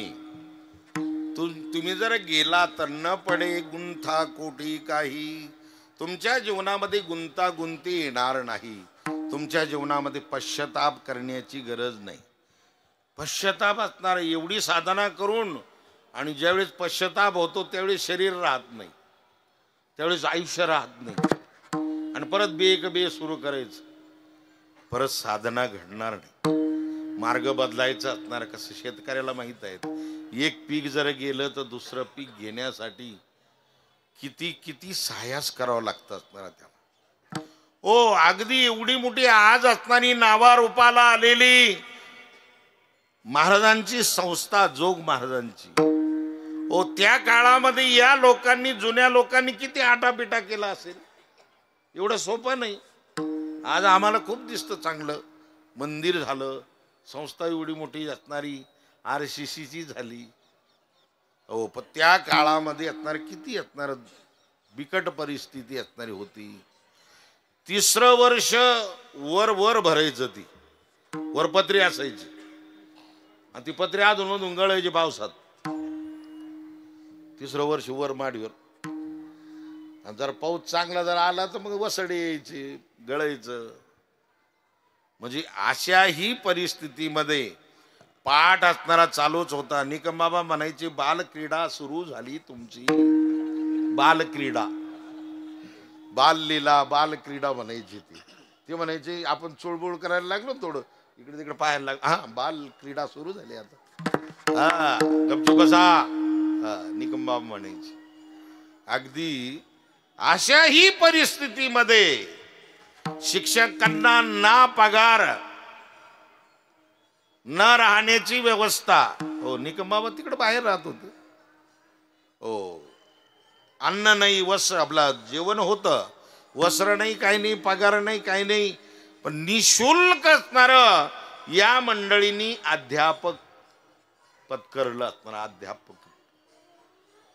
तुम्ही जर गेला तर न पडे गुंथा कोठी काही. तुमच्या जीवनामध्ये गुंतागुंती येणार नाही. तुमच्या जीवनामध्ये पश्चाताप करण्याची गरज नाही. पश्चाताप असणार एवढी साधना करून आणि ज्यावेळेस पश्चाताप होतो त्यावेळेस शरीर राहत नाही, त्यावेळेस आयुष्य राहत नाही आणि परत बे सुरू करायचं. परत साधना घडणार नाही. मार्ग बदलायचा असणार. कसं शेतकऱ्याला माहित आहे, एक पीक जर गेलं तर दुसरं पीक घेण्यासाठी किती किती साहस करावं लागतं असणार त्याला. ओ अगदी एवढी मोठी आज असणारी नावारूपाला आलेली महाराजांची संस्था जोग महाराजांची, ओ त्या काळामध्ये या लोकांनी जुन्या लोकांनी किती आटापिटा केला असेल. एवढं सोपं नाही. आज आम्हाला खूप दिसतं चांगलं मंदिर झालं, संस्था एवढी मोठी असणारी RCCची झाली. हो पण त्या काळामध्ये असणार किती असणार बिकट परिस्थिती असणारी होती. तिसरं वर्ष वर वर भरायचं, ती वरपत्री असायची आणि ती पत्री अधून उंगळायची पावसात. तिसरं वर्ष वर माडीवर. आणि जर पाऊस चांगला जर आला तर मग वसडे यायचे, गळायचं. म्हणजे अशाही परिस्थितीमध्ये पाठ असणारा चालूच होता. निकमबाबा म्हणायचे बालक्रीडा सुरू झाली तुमची. बालक्रीडा, बाललीला, बालक्रीडा म्हणायची ती म्हणायची. आपण चुळबुळ करायला लागलो थोडं इकडे तिकडे पाहायला लागलो, हा बालक्रीडा सुरू झाली आता. हा गपचूप बसा, निकमबाबा म्हणायची. अगदी अशाही परिस्थितीमध्ये शिक्षकांना ना पगार न राहण्याची व्यवस्था. हो निकमबाबा तिकडे बाहेर राहत होते. हो अन्न नाही, वस्त्र आपला जेवण होतं, वस्त्र नाही, काही नाही, पगार नाही, काही नाही, पण निशुल्क असणार या मंडळींनी अध्यापक पत्करलं असणार. अध्यापक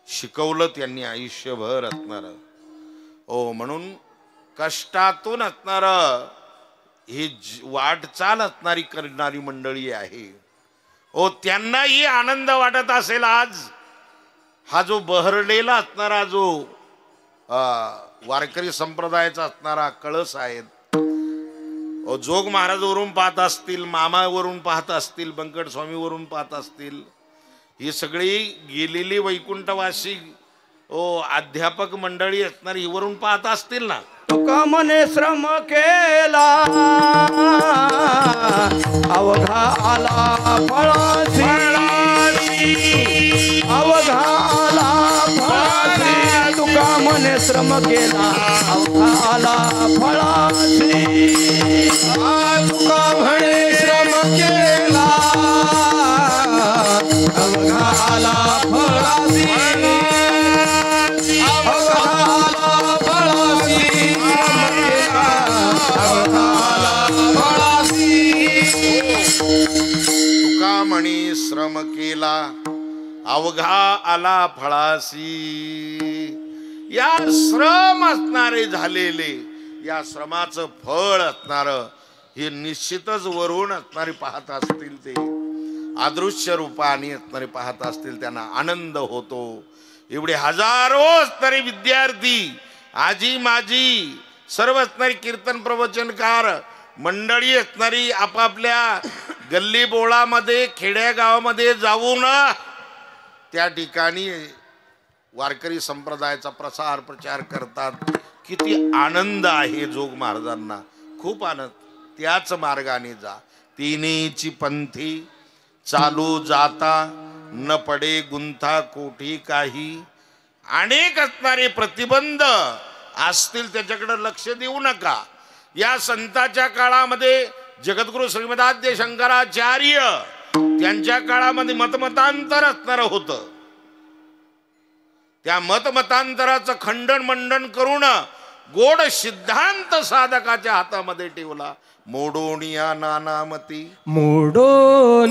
शिकवलं त्यांनी आयुष्यभर असणार. हो म्हणून कष्टातून असणार ही वाटचाल असणारी करणारी मंडळी आहे. हो त्यांनाही आनंद वाटत असेल आज. हा जो बहरलेला असणारा जो वारकरी संप्रदायाचा असणारा कळस आहे, जोग महाराजवरून पाहत असतील, मामावरून पाहत असतील, बंकट स्वामीवरून पाहत असतील, ही सगळी गेलेली वैकुंठवासी अध्यापक मंडळी असणारी वरून पाहत असतील ना. तुका मने श्रम केला अवघा आला फळासी, अवघा आला फळासी. तुका मने श्रम केला अवघा आला फळासी. तुका म्हणे श्रम केला अवघा आला फळासी. तुका म्हणी श्रम केला अवघा आला फळासी. या श्रम असणारे झालेले, या श्रमाचं फळ असणार हे निश्चितच वरून असणारे पाहत असतील, ते अदृश्य रूपाने असणारे पाहत असतील, त्यांना आनंद होतो. एवढे हजारो असणारे विद्यार्थी, आजी माजी सर्व असणारी कीर्तन प्रवचनकार मंडळी असणारी आपापल्या गल्ली बोळामध्ये खेड्यागावामध्ये जाऊन त्या ठिकाणी वारकरी संप्रदायाचा प्रसार प्रचार करतात. किती आनंद आहे जोग महाराजांना, खूप आनंद. त्याच मार्गाने जा. तिन्हीची पंथी चालू जाता न पडे गुंथा कोठी काही. अनेक असणारे प्रतिबंध असतील त्याच्याकडे लक्ष देऊ नका. या संताच्या काळामध्ये जगद्गुरु श्रीमदाद्य शंकराचार्य त्यांच्या काळामध्ये मतमतांतर असणार होतं. त्या मतमतांतराचं खंडन मंडन करून गोड सिद्धांत साधकाच्या हातामध्ये ठेवला. मोडोनिया नानामती मोडोनिया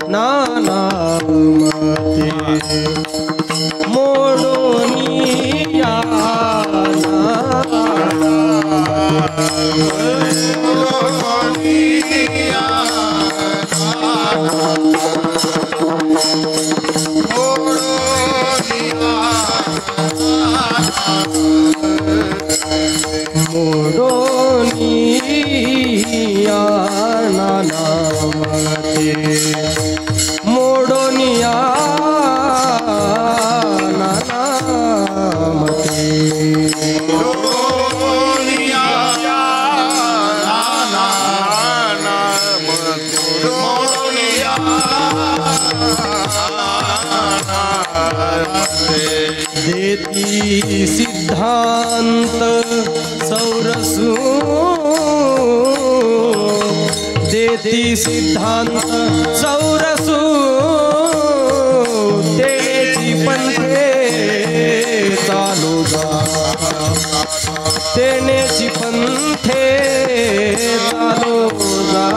नानामती मोडोनिया मोडोनिया नानामती मोडोनिया नानामती देती सिद्धांत सौरसू देती सिद्धांत सौरसू तेची पंथे चालू जा तेनेची पंथे चालू जा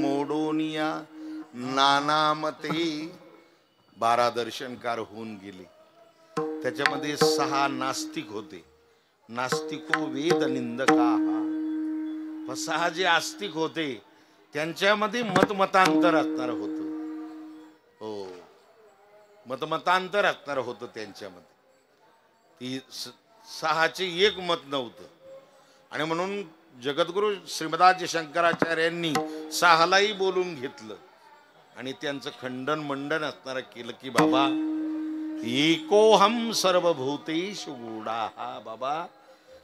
मोडोनिया नानामते 12 दर्शनकार होऊन गेले. त्याच्यामध्ये 6 नास्तिक होते. नास्तिको वेद निंदका. 6 जे आस्तिक होते त्यांच्यामध्ये मतमतांतर असणार होतं. हो, मतमतांतर असणार होतं त्यांच्यामध्ये. ती 6चे एक मत नव्हतं. आणि म्हणून जगद्गुरु श्रीमदाजी शंकराचार्यांनी 6लाही बोलून घेतलं आणि त्यांचं खंडन मंडन असणार केलं की बाबा एकोहम सर्वभूतेषु गूढाः. बाबा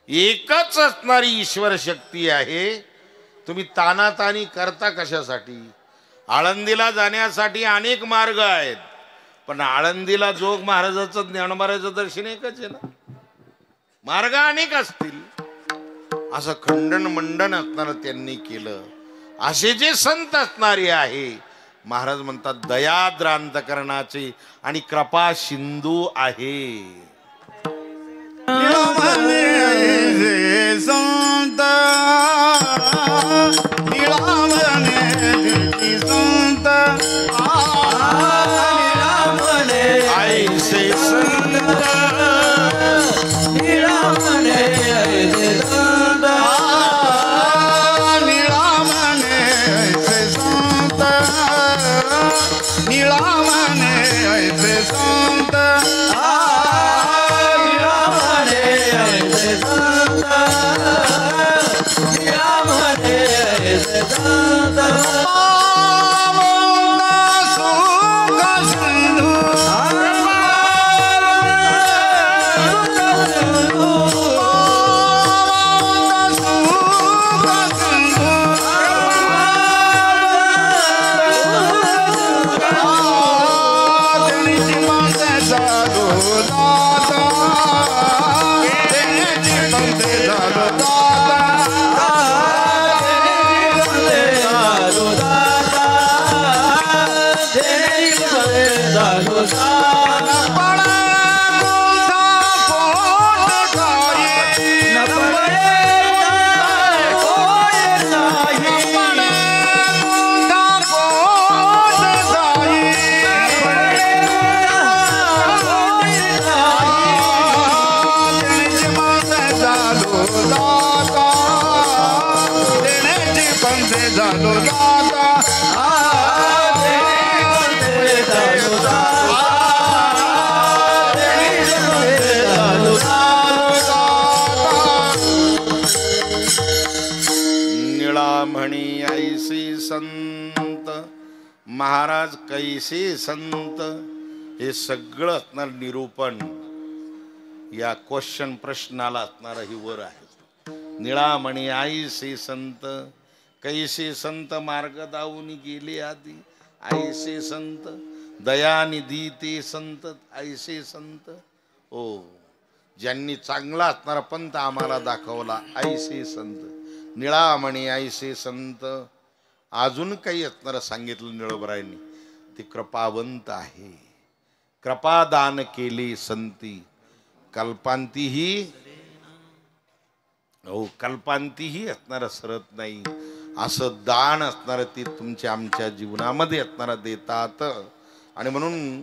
एकच असणारी ईश्वर शक्ती आहे. तुम्ही तानातानी करता कशासाठी? आळंदीला जाण्यासाठी अनेक मार्ग आहेत, पण आळंदीला जोग महाराजाचं ज्ञानोबाराचं दर्शन एकच आहे ना. मार्ग अनेक असतील. असं खंडन मंडन असणार त्यांनी केलं. असे जे संत असणारे आहे महाराज म्हणतात दयाद्रांत करणाचे आणि कृपा सिंधू आहे. संत संत ऐसे संत संत महाराज कैसे संत हे सगळं असणार निरूपण या क्वेश्चन प्रश्नाला असणार ही वर आहे. निळामणी आईसे संत, कैसे संत मार्ग दावून गेले आधी, ऐसे संत दयानिधी ते संत, ऐसे संत ओ ज्यांनी चांगला असणारा पंथ आम्हाला दाखवला, ऐसे संत निळामणी ऐसे संत. अजून काही असणारं सांगितलं निळोबरायांनी, ते कृपावंत आहे, कृपादान केले संती, कल्पांतीही हो कल्पांतीही असणारं सरत नाही, असं दान असणारं ते तुमच्या आमच्या जीवनामध्ये असणारं देतात. आणि म्हणून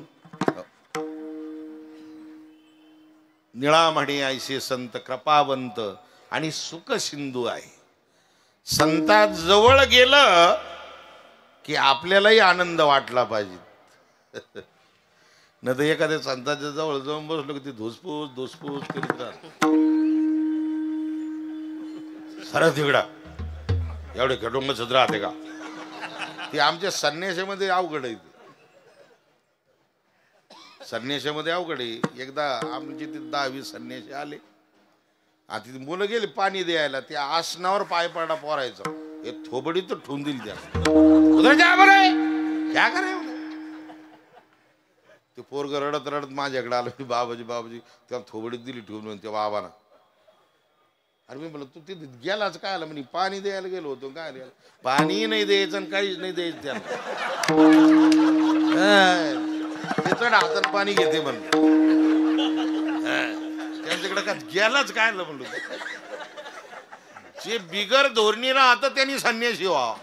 निळामणी ऐसे संत, कृपावंत आणि सुख सिंधू आहे. संतात जवळ गेलं की आपल्यालाही आनंद वाटला पाहिजे. न तर एखाद्या संतांच्या जवळ जाऊन बसलो की ती धुसफूस धुसफूस करीत राहत. सरळ तिकडा एवढे खडोंगच राहते का? ती आमच्या संन्यासामध्ये अवघड आहे. संन्यासामध्ये अवघड आहे. एकदा आमचे ते 10-20 संन्यासी आले, आता मुलं गेले पाणी द्यायला, त्या आसनावर पाय पडा पोरायचा, हे थोबडी तर ठेवून दिली त्याला. उधर जा बरे क्या करे. ते पोरग रडत रडत माझ्याकडे आलं, बाबाजी बाबाजी, त्याला थोबडीत दिली ठेवून त्या बाबांना. अरे मी म्हणलं तू तिथे गेलाच काय आला? म्हणे पाणी द्यायला गेलो होतो. काय द्यायला? पाणी नाही द्यायचं आणि काहीच नाही द्यायचं त्याला. त्याचं हातानं पाणी घेते म्हणलं. त्यांच्याकडे का गेलाच काय आलं म्हणलो. जे बिगर धोरणी राहत त्यांनी संन्यासी व्हावा.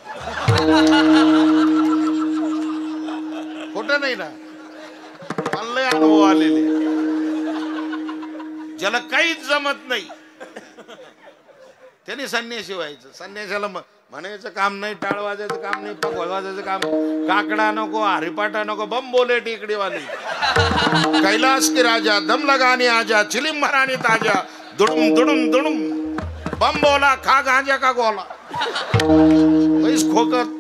खोटं नाही ना, मला अनुभव आलेले. ज्याला काहीच जमत नाही त्यांनी संन्यासी व्हायचं. संन्यासाला म्हणायचं काम नाही, टाळ वाजायचं काम नाही, पकवाज वाजायचं काम, काकडा नको, हरिपाटा नको, बम बोले टेकडीवाले. कैलाश के राजा दम लगाने आजा, चिलिम भराने ताजा, दुडुम दुडुम दुडुम बम बोला, खा गांजा का गोला. पैस खोकत.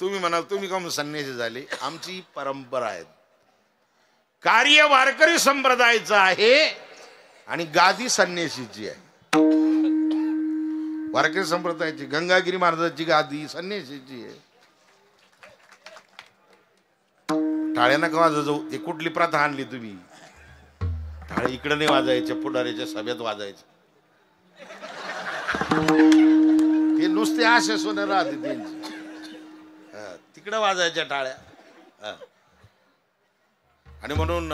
तुम्ही म्हणाल तुम्ही का संन्यासी झाले? आमची परंपरा आहे. कार्य वारकरी संप्रदायाचं आहे आणि गादी संन्यासीची आहे. वारकरी संप्रदायाची गंगागिरी महाराजांची गादी संन्यासीची आहे. टाळ्या नका वाजवू. ते कुठली प्रथा आणली तुम्ही? टाळे इकडे नाही वाजायच्या, पुढाऱ्याच्या सभेत वाजायचं. ते नुसते आशे सोने राहते त्यांची. तिकडे वाजायच्या टाळ्या. आणि म्हणून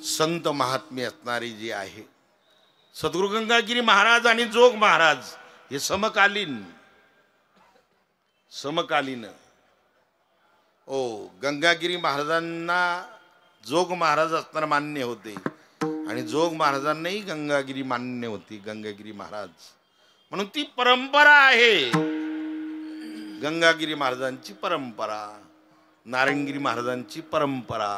संत महात्मे असणारी जी आहे, सद्गुरु गंगागिरी महाराज आणि जोग महाराज हे समकालीन. ओ गंगागिरी महाराजांना जोग महाराज असताना मान्य होते आणि जोग महाराजांनाही गंगागिरी मान्य होती, गंगागिरी महाराज. म्हणून ती परंपरा आहे. गंगागिरी महाराजांची परंपरा, नारायणगिरी महाराजांची परंपरा.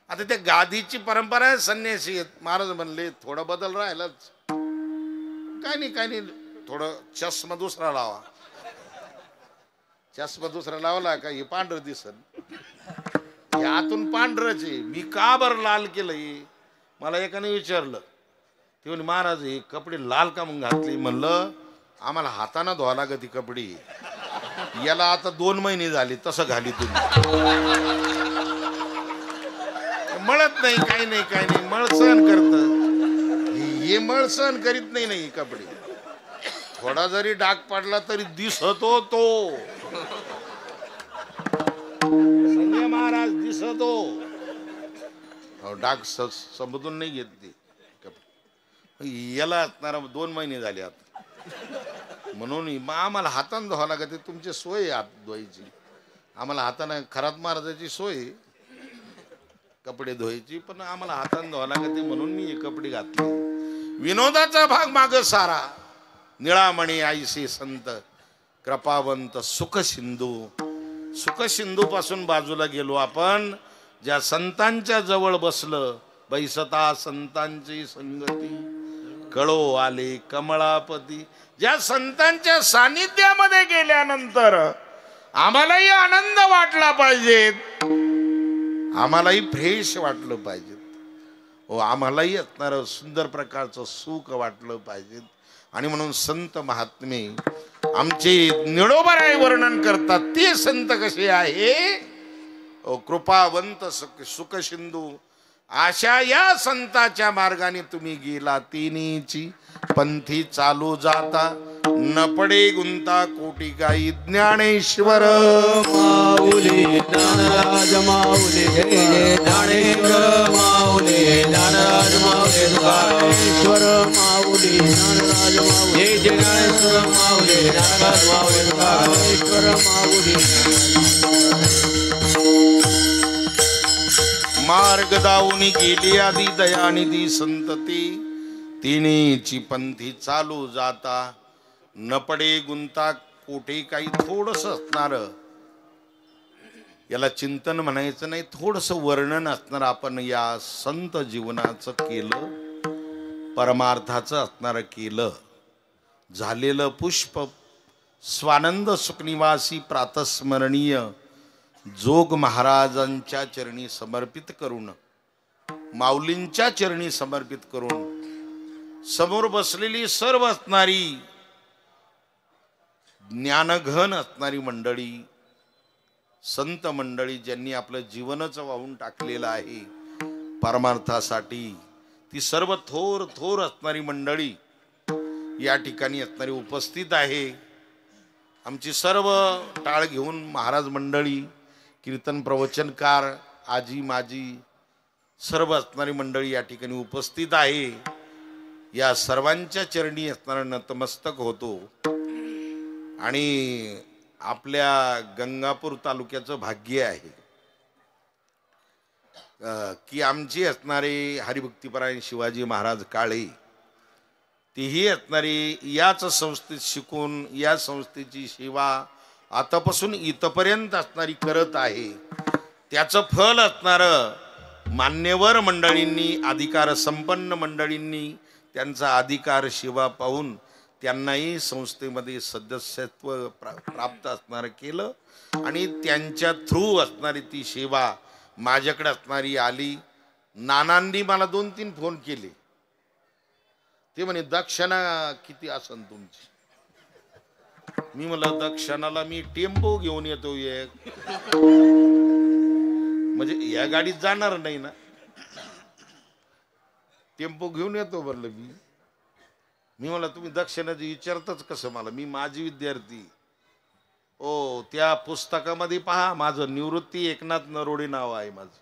आता त्या गादीची परंपरा आहे. संन्यासी महाराज म्हणले थोडा बदल राहिलाच, काय नाही, थोडं चष्मा दुसरा लावा. चष्मा दुसरा लावला का हे पांढरं दिसन. हे आतून पांढरच आहे. मी का बरं लाल केलंय? मला एकाने विचारलं. ते म्हणे महाराज हे कपडे लाल का मग घातले? म्हणलं आम्हाला हाताने धुवा लागत ती कपडे. याला आता 2 महिने झाले तसं घाली तुम्ही. मळत नाही, काही नाही, मळ सहन करत. हे मळ सहन करीत नाही कपडे. थोडा जरी डाग पडला तरी दिसतो तो. संजय महाराज दिसतो. डाग समजून नाही घेत ते कपडे. याला असणारा 2 महिने झाले आता. म्हणून आम्हाला हातानं धुवा लागते. तुमची सोय हात धुवायची, आम्हाला हातानं खरात महाराजाची सोय कपडे धुवायची, पण आम्हाला हातानं धुवा लागते म्हणून मी हे कपडे घातले. विनोदाचा भाग माग सारा. निळामणी आईसे संत, कृपावंत, सुख सिंधू पासून बाजूला गेलो आपण. ज्या संतांच्या जवळ बसलं, बैसता संतांची संगती, कळो आले कमळापती. ज्या संतांच्या सानिध्यामध्ये गेल्यानंतर आम्हालाही आनंद वाटला पाहिजे, आम्हालाही फ्रेश वाटलं पाहिजे. आम्हालाही असणारं सुंदर प्रकारचं सुख वाटलं पाहिजे. आणि म्हणून संत महात्मे आमचे निडोबराय वर्णन करतात. ते संत कसे आहे, कृपावंत सुख सिंधू अशा या संताच्या मार्गाने तुम्ही गेला. तिनीची पंथी चालू जाता न पडे गुंता कोटी गाई. ज्ञानेश्वर माऊली ज्ञानराज माऊली जय जय ज्ञानेश्वर माऊली ज्ञानराज माऊली ज्ञानेश्वर माऊली ज्ञानराज माऊली जय जय ज्ञानेश्वर माऊली ज्ञानराज माऊली ज्ञानेश्वर माऊली. मार्ग दाऊनी गेली आधी दयानिधी संतती. तिनीची पंथी चालू जाता न पडे गुंता कोठे. काही थोडस असणार, याला चिंतन म्हणायचं नाही, थोडस वर्णन असणार. आपण या संत जीवनाचं केलं, परमार्थाचं असणार केलं. झालेलं पुष्प स्वानंद सुखनिवासी प्रातस्मरणीय जोग महाराजांच्या चरणी समर्पित करून, माऊलींच्या चरणी समर्पित करून, समोर बसलेली सर्व असणारी ज्ञानघन असणारी मंडळी, संत मंडळी ज्यांनी आपलं जीवनच वाहून टाकलेलं आहे परमार्थासाठी, ती सर्व थोर थोर असणारी मंडळी या ठिकाणी असणारी उपस्थित आहे. आमची सर्व टाळ घेऊन महाराज मंडळी, कीर्तन प्रवचनकार, आजी माजी सर्व असणारी मंडळी या ठिकाणी उपस्थित आहे. या सर्वांच्या चरणी असणारा नतमस्तक होतो. आणि आपल्या गंगापूर तालुक्याचं भाग्य आहे की आमची असणारे हरिभक्तीपरायण शिवाजी महाराज काळे, तीही असणारी याच संस्थेत शिकून या संस्थेची सेवा आतापासून इथपर्यंत असणारी करत आहे. त्याचं फल असणारं मान्यवर मंडळींनी, अधिकार संपन्न मंडळींनी त्यांचा अधिकार सेवा पाहून त्यांनाही संस्थेमध्ये सदस्यत्व प्राप्त असणारं केलं. आणि त्यांच्या थ्रू असणारी ती सेवा माझ्याकडे असणारी आली. नानांनी मला 2-3 फोन केले. ते म्हणे दक्षिणा किती असन तुमची. मी म्हणलं दक्षिणाला मी टेम्पो घेऊन येतो एक, म्हणजे या गाडीत जाणार नाही ना, टेम्पो घेऊन येतो म्हणलं मी म्हणलं तुम्ही दक्षिणाची विचारतच कसं मला, मी माझी विद्यार्थी. ओ त्या पुस्तकामध्ये पहा, माझं निवृत्ती एकनाथ नरोडे नाव आहे माझं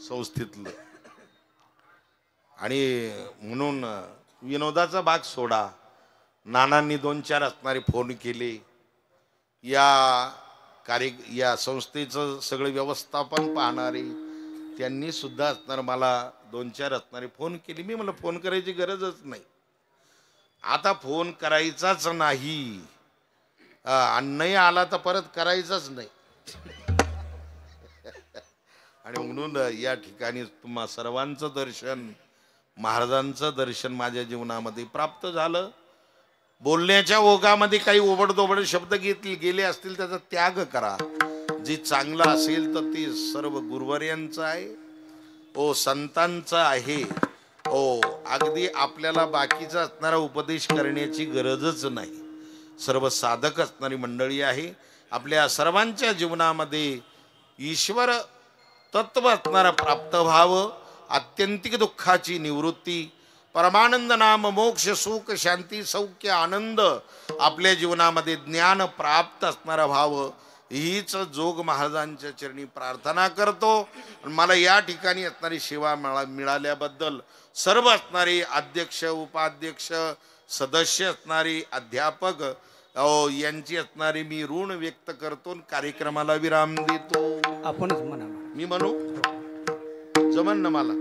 संस्थेतलं. आणि म्हणून विनोदाचा भाग सोडा, नानांनी 2-4 असणारे फोन केले. या संस्थेचं सगळं व्यवस्थापन पाहणारे त्यांनी सुद्धा असणार मला 2-4 असणारे फोन केले. मी मला फोन करायची गरजच नाही, आता फोन करायचाच नाही. नाही आला तर परत करायचाच नाही. आणि म्हणून या ठिकाणी तुम्हा सर्वांचं दर्शन, महाराजांचं दर्शन माझ्या जीवनामध्ये प्राप्त झालं. बोलण्याच्या ओघामध्ये काही ओबडदोबड शब्द गेले असतील त्याचा त्याग करा. जे चांगलं असेल तर ते सर्व गुरुवर्यांचं आहे, संतांचं आहे. अगदी आपल्याला बाकीचा असणारा उपदेश करण्याची गरजच नाही. सर्व साधक असणारी मंडळी आहे. आपल्या सर्वांच्या जीवनामध्ये ईश्वर तत्व असणारा प्राप्त व्हावं, आत्यंतिक दुःखाची निवृत्ती, परमानंद नाम मोक्ष सुख शांती सौख्य आनंद आपल्या जीवनामध्ये ज्ञान प्राप्त असणारा व्हावं, हीच जोग महाराजांच्या चरणी प्रार्थना करतो. मला या ठिकाणी असणारी सेवा मिळाल्याबद्दल सर्व असणारे अध्यक्ष, उपाध्यक्ष, सदस्य असणारे अध्यापक यांची असणारी मी ऋण व्यक्त करतो. कार्यक्रमाला विराम देतो. आपणच म्हणा, मी म्हणू जमन ना मला.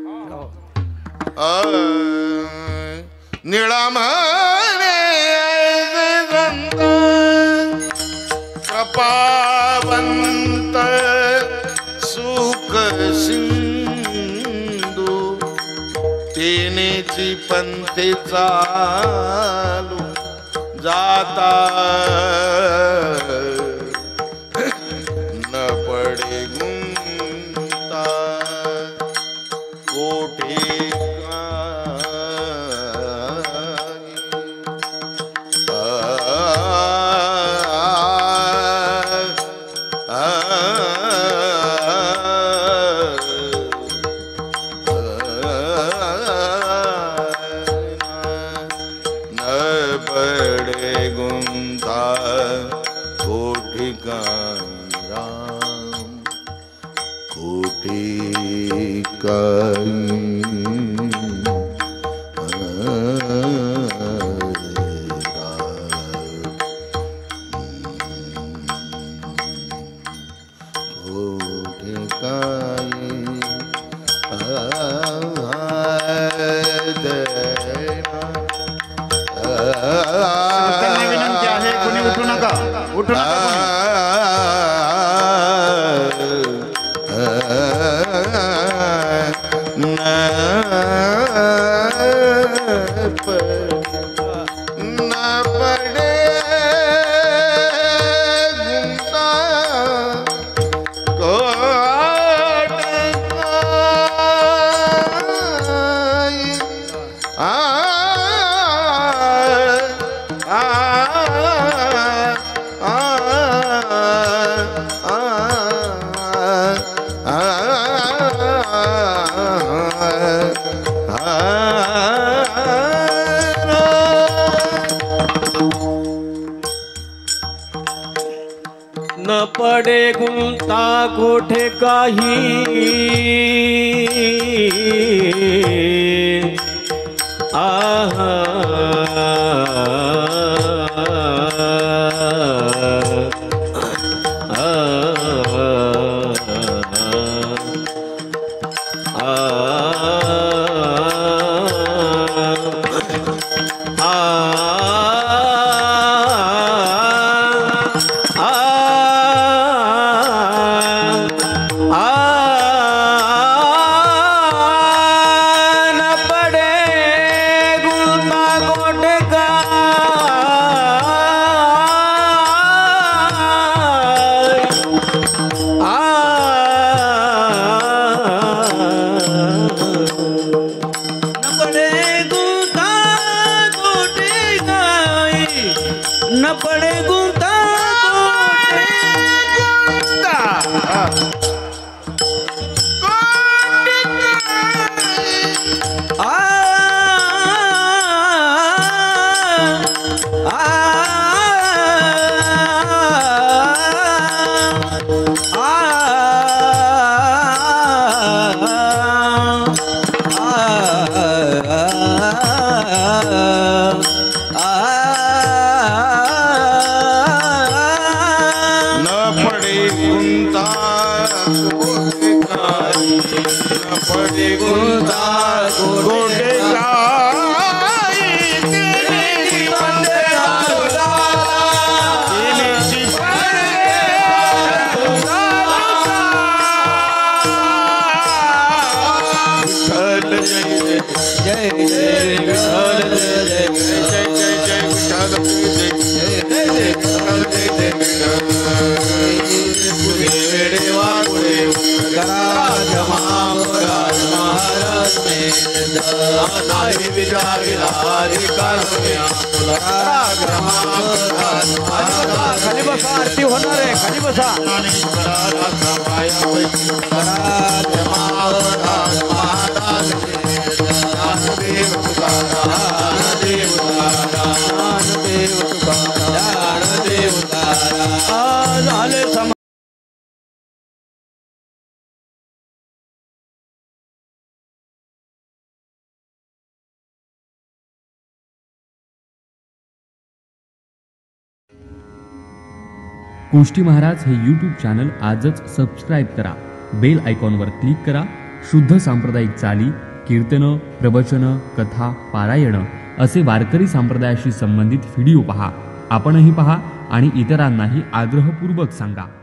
निळामणे कृपावंत सुख सिंधू तेनेची पंथे चालू जाता न पडे गुंता न पडे गुंता कोठे काही आहा खाली बसा, आरती होणार आहे, खाली बसा. कुष्टी महाराज हे यूट्यूब चॅनल आजच सबस्क्राईब करा. बेल आयकॉनवर क्लिक करा. शुद्ध सांप्रदायिक चाली, कीर्तनं, प्रवचनं, कथा, पारायणं असे वारकरी संप्रदायाशी संबंधित व्हिडिओ पहा. आपणही पहा आणि इतरांनाही आग्रहपूर्वक सांगा.